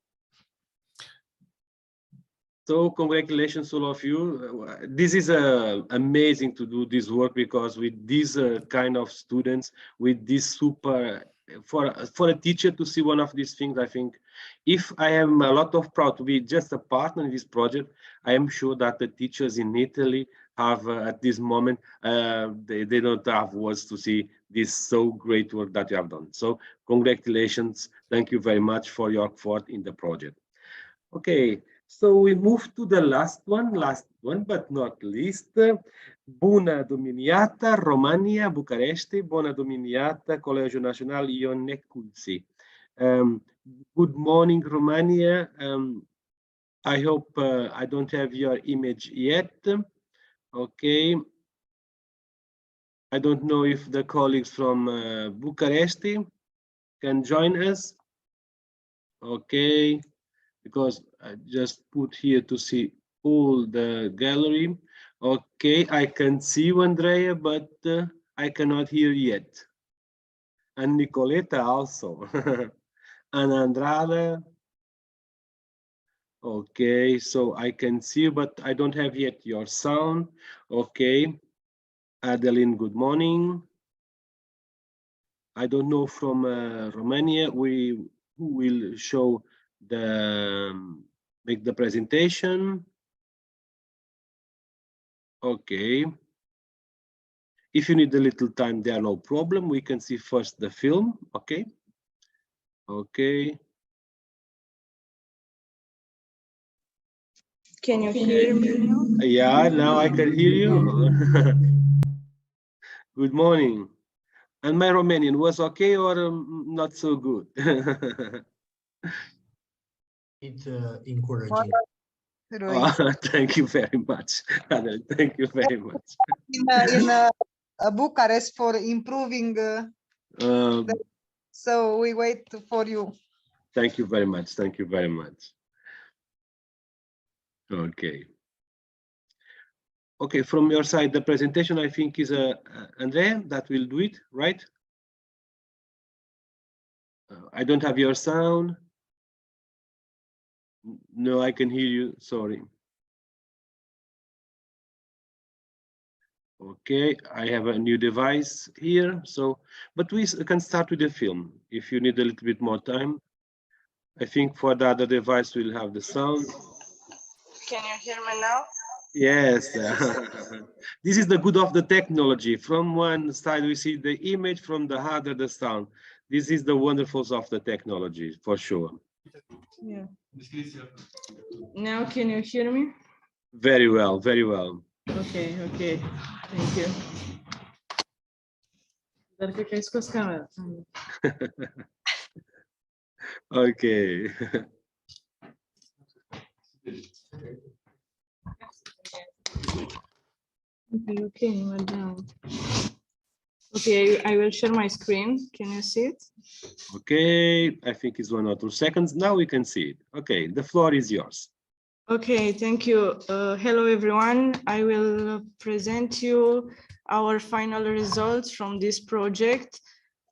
So congratulations all of you. This is amazing to do this work, because with these kind of students, with this super, for a teacher to see one of these things, I think if I am a lot of proud to be just a partner in this project, I am sure that the teachers in Italy have at this moment, they don't have words to see this so great work that you have done. So congratulations. Thank you very much for your effort in the project. Okay. So we move to the last one but not least. Bună dimineața, Romania, Bucharesti. Bună dimineața, Colegiul Național Ion Neculți. Good morning, Romania. I hope I don't have your image yet. Okay. I don't know if the colleagues from Bucharesti can join us. Okay. Because I just put here to see all the gallery. Okay, I can see you, Andrea, but I cannot hear yet. And Nicoletta also. And Andrada. Okay, so I can see you, but I don't have yet your sound. Okay. Adeline, good morning. I don't know from Romania, who will show the, make the presentation. Okay. If you need a little time there, no problem. We can see first the film, okay? Okay. Can you hear me now? Yeah, now I can hear you. Good morning. And my Romanian was okay or not so good? It's encouraging. Oh, thank you very much. Thank you very much. In Bucharest for improving. So we wait for you. Thank you very much. Thank you very much. Okay. Okay, from your side, the presentation I think is Andrea that will do it, right? I don't have your sound. No, I can hear you. Sorry. Okay, I have a new device here. So, but we can start with the film if you need a little bit more time. I think for the other device we'll have the sound. Can you hear me now? Yes. This is the good of the technology. From one side we see the image, from the other the sound. This is the wonderfuls of the technology, for sure. Yeah. Now can you hear me? Very well, very well. Okay, okay. Thank you. Dar cred că ai scos camera. Okay. Okay, okay, madam. Okay, I will share my screen. Can you see it? Okay, I think it's 1 or 2 seconds. Now we can see it. Okay, the floor is yours. Okay, thank you. Hello, everyone. I will present you our final results from this project.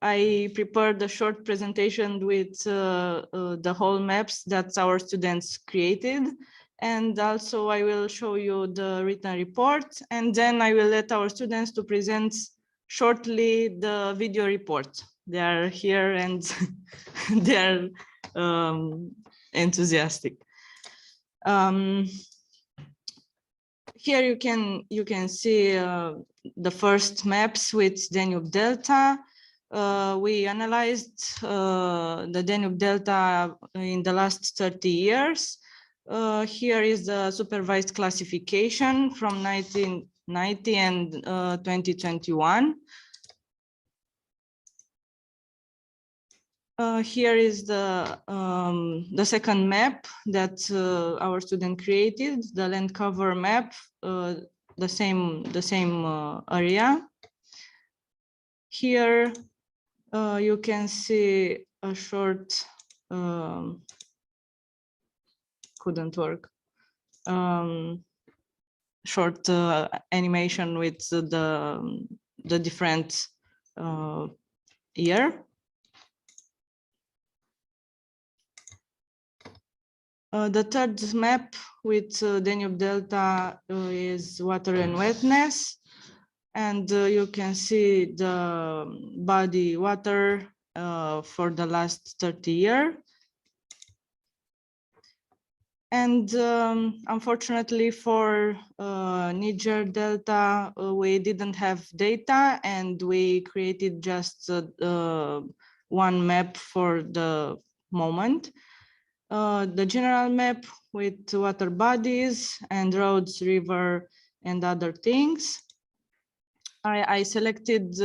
I prepared a short presentation with the whole maps that our students created. And also I will show you the written report, and then I will let our students to present shortly the video report. They are here and they are enthusiastic. Here you can see the first maps with Danube Delta. We analyzed the Danube Delta in the last 30 years. Here is the supervised classification from 1990 and 2021. Here is the second map that our student created, the land cover map, the same area. Here you can see a short couldn't work. Short animation with the different year. The third map with Danube Delta is water and wetness, and you can see the body water for the last 30 years. And unfortunately for Niger Delta, we didn't have data, and we created just one map for the moment. The general map with water bodies and roads, river, and other things. I selected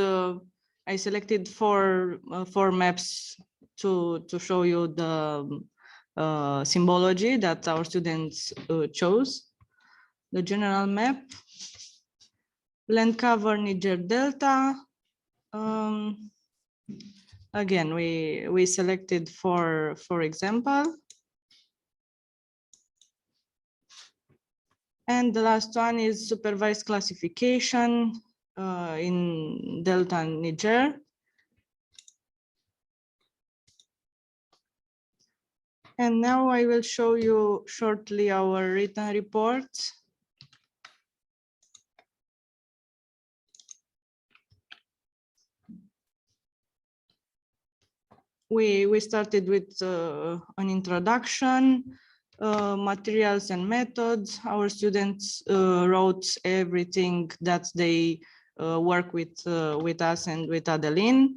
four maps to show you the symbology that our students chose. The general map, land cover Niger Delta. Again, we selected for example. And the last one is supervised classification in Delta and Niger. And now I will show you shortly our written report. We started with an introduction, materials and methods. Our students wrote everything that they work with us and with Adeline.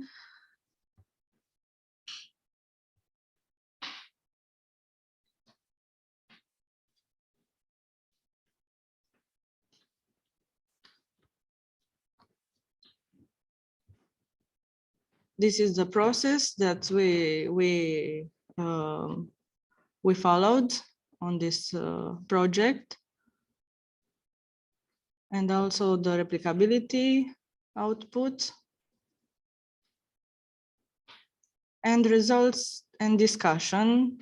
This is the process that we followed on this project, and also the replicability output and results and discussion.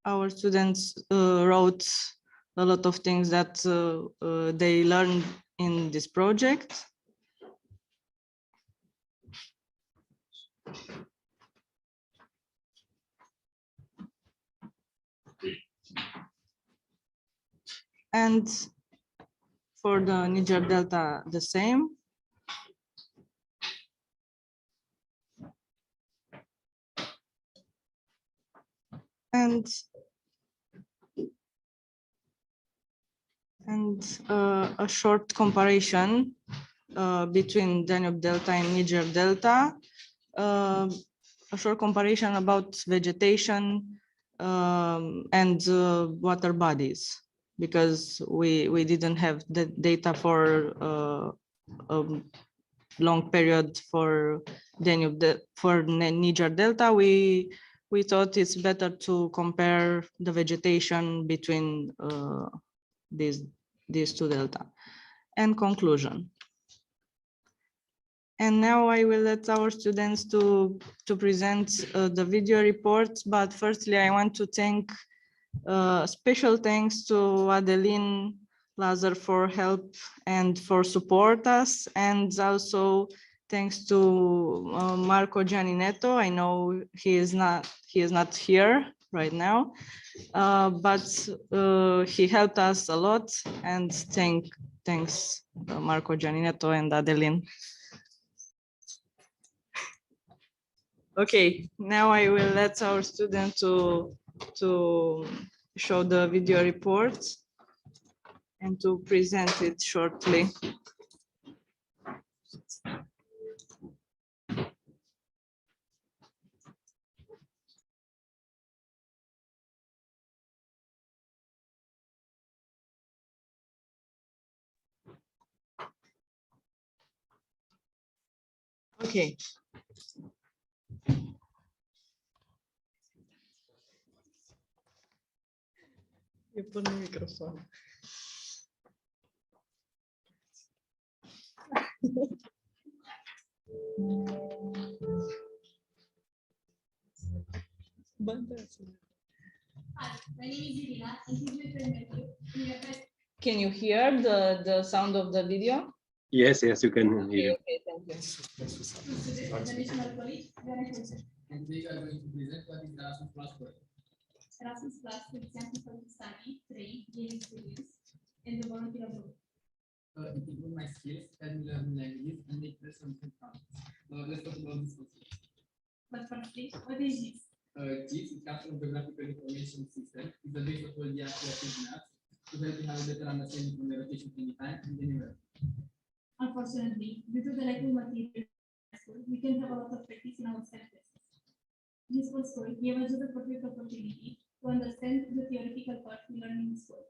Our students wrote a lot of things that they learned in this project. And for the Niger Delta, the same. And a short comparison between Danube Delta and Niger Delta. A short comparison about vegetation and water bodies, because we didn't have the data for a long period for Niger Delta. We thought it's better to compare the vegetation between these two delta. And conclusion. And now I will let our students to present the video reports. But firstly, I want to thank special thanks to Adeline Lazar for help and for support us, and also thanks to Marco Gianinetto. I know he is not here right now, but he helped us a lot, and thanks Marco Gianinetto and Adeline. Okay, now I will let our student to show the video report and to present it shortly. Okay. Eu pôr no microfone. Can you hear the sound of the video? Yes, you can hear. Okay, thank you. And we are going to present what is Erasmus Plus project. Erasmus Plus will example for study, train, gaining experience, and the volunteer abroad. It improves my skills, help me learn languages, and make friends from different countries. Let's talk about this concept. But firstly, what is GIS? GIS is Custom Geographical Information System. It's the base of all the active maps to help you have a better understanding from the location anytime and anywhere. Unfortunately, due to the lack of material, we can have a lot of practice in our sentences. GIS4Schools gave us the perfect opportunity to understand the theoretical part we learn in school.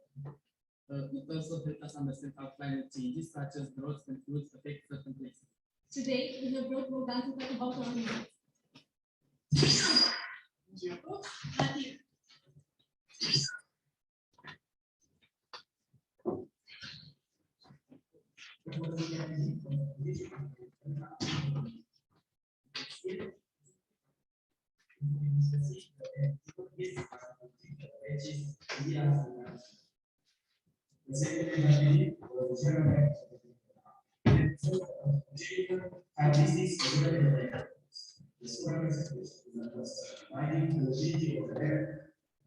It also helps us understand how climate changes, such as droughts and floods, affect certain places. Today, we have brought more down to talk about our results.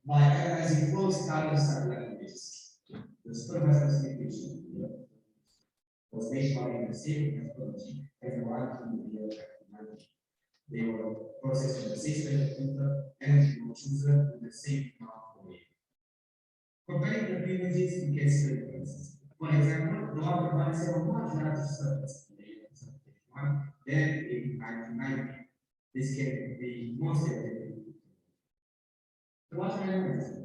by analyzing full-scale satellite images. The supervisor specification was made by the same methodology as the one in the year. They were processed in the same computer and were chosen with the same amount of data. Comparing the two images, you can see the differences. For example, the one provides a much larger surface one than in 1990. This can be mostly effective. The water analysis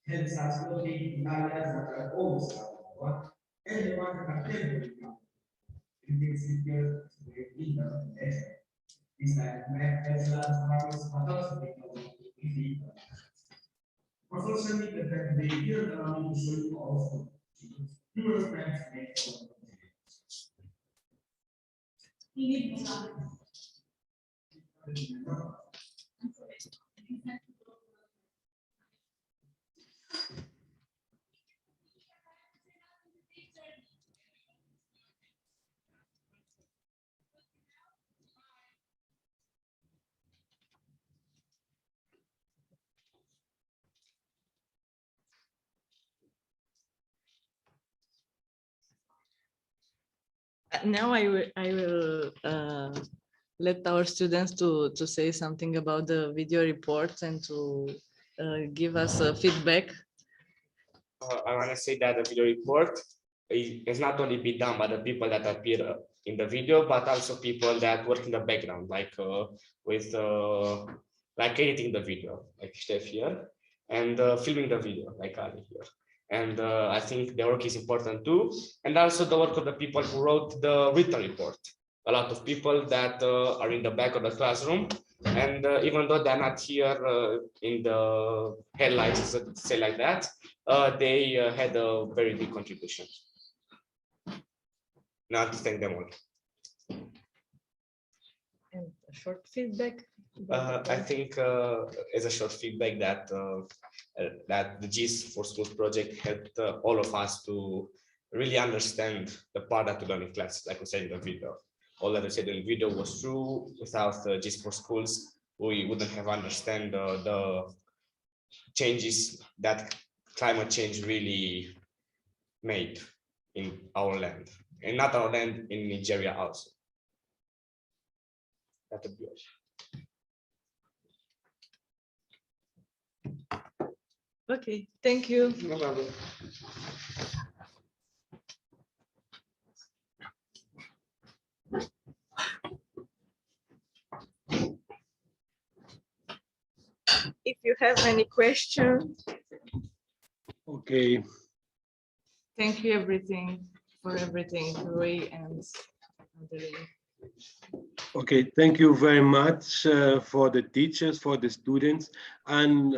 helps us locate the areas that are almost out of water and the ones that are temporarily out. It makes it good to make either better. This type of map has large markers, but also easy. Unfortunately, the fact they didn't allow me to show you also numerous maps made for Now I will let our students to say something about the video reports and to give us feedback. I want to say that the video report is not only be done by the people that appear in the video, but also people that work in the background, like with like editing the video, like Steph here, and filming the video, like Ali here. And I think the work is important too, and also the work of the people who wrote the written report. A lot of people that are in the back of the classroom, and even though they're not here in the headlines, say like that, they had a very big contribution. Now to thank them all. And a short feedback. I think as a short feedback that that the GIS4Schools project helped all of us to really understand the part that we learn in class, like we said in the video. All that I said in the video was true. Without GIS4Schools, we wouldn't have understand the changes that climate change really made in our land, and not our land, in Nigeria also. That would be all. Okay, thank you. No problem. If you have any questions. Okay. Thank you for everything, Rui and Adeline. Okay, thank you very much for the teachers, for the students, and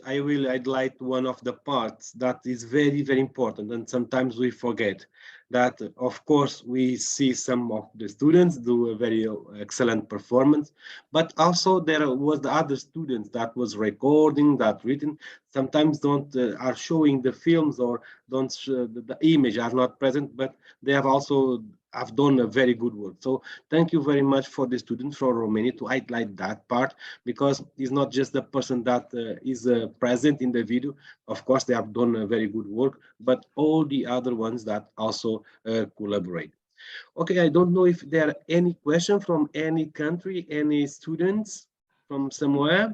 I'd highlight one of the parts that is very, very important, and sometimes we forget that, of course, we see some of the students do a very excellent performance, but also there was the other students that was recording, that written, sometimes don't are showing the films or don't the image are not present, but they have also have done a very good work. So thank you very much for the students from Romania to highlight that part, because it's not just the person that is present in the video. Of course, they have done a very good work, but all the other ones that also collaborate. Okay, I don't know if there are any questions from any country, any students from somewhere.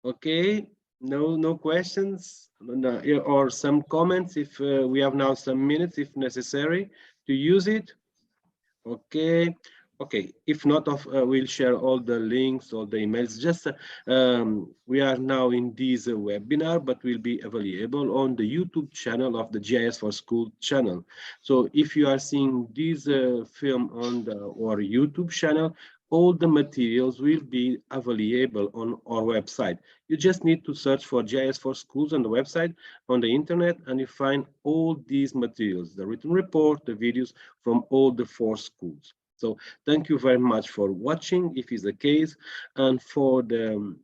Okay, no questions, no, or some comments if we have now some minutes if necessary to use it. Okay, if not, we'll share all the links or the emails. Just we are now in this webinar, but will be available on the YouTube channel of the GIS4Schools channel. So if you are seeing this film on our YouTube channel, all the materials will be available on our website. You just need to search for GIS4Schools on the website, on the internet, and you find all these materials, the written report, the videos from all the 4 schools. So thank you very much for watching, if it's the case, and for the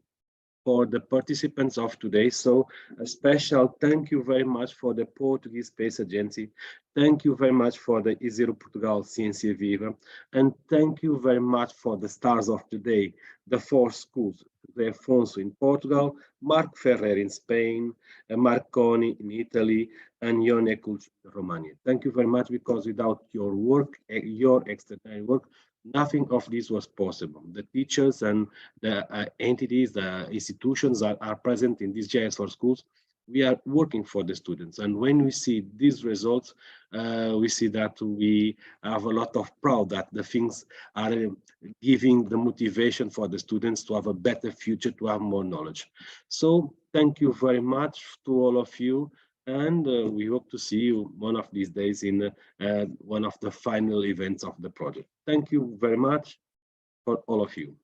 for the participants of today. So a special thank you very much for the Portuguese Space Agency. Thank you very much for the I0 Portugal Ciência Viva. And thank you very much for the stars of today, the 4 schools, the Afonso in Portugal, Marc Ferrer in Spain, Marconi in Italy, and Ione Kulc in Romania. Thank you very much, because without your work, your extraordinary work, nothing of this was possible. The teachers and the entities, the institutions are present in these GIS4Schools. We are working for the students. And when we see these results, we see that we have a lot of pride that the things are giving the motivation for the students to have a better future, to have more knowledge. So thank you very much to all of you. And we hope to see you one of these days in one of the final events of the project. Thank you very much for all of you.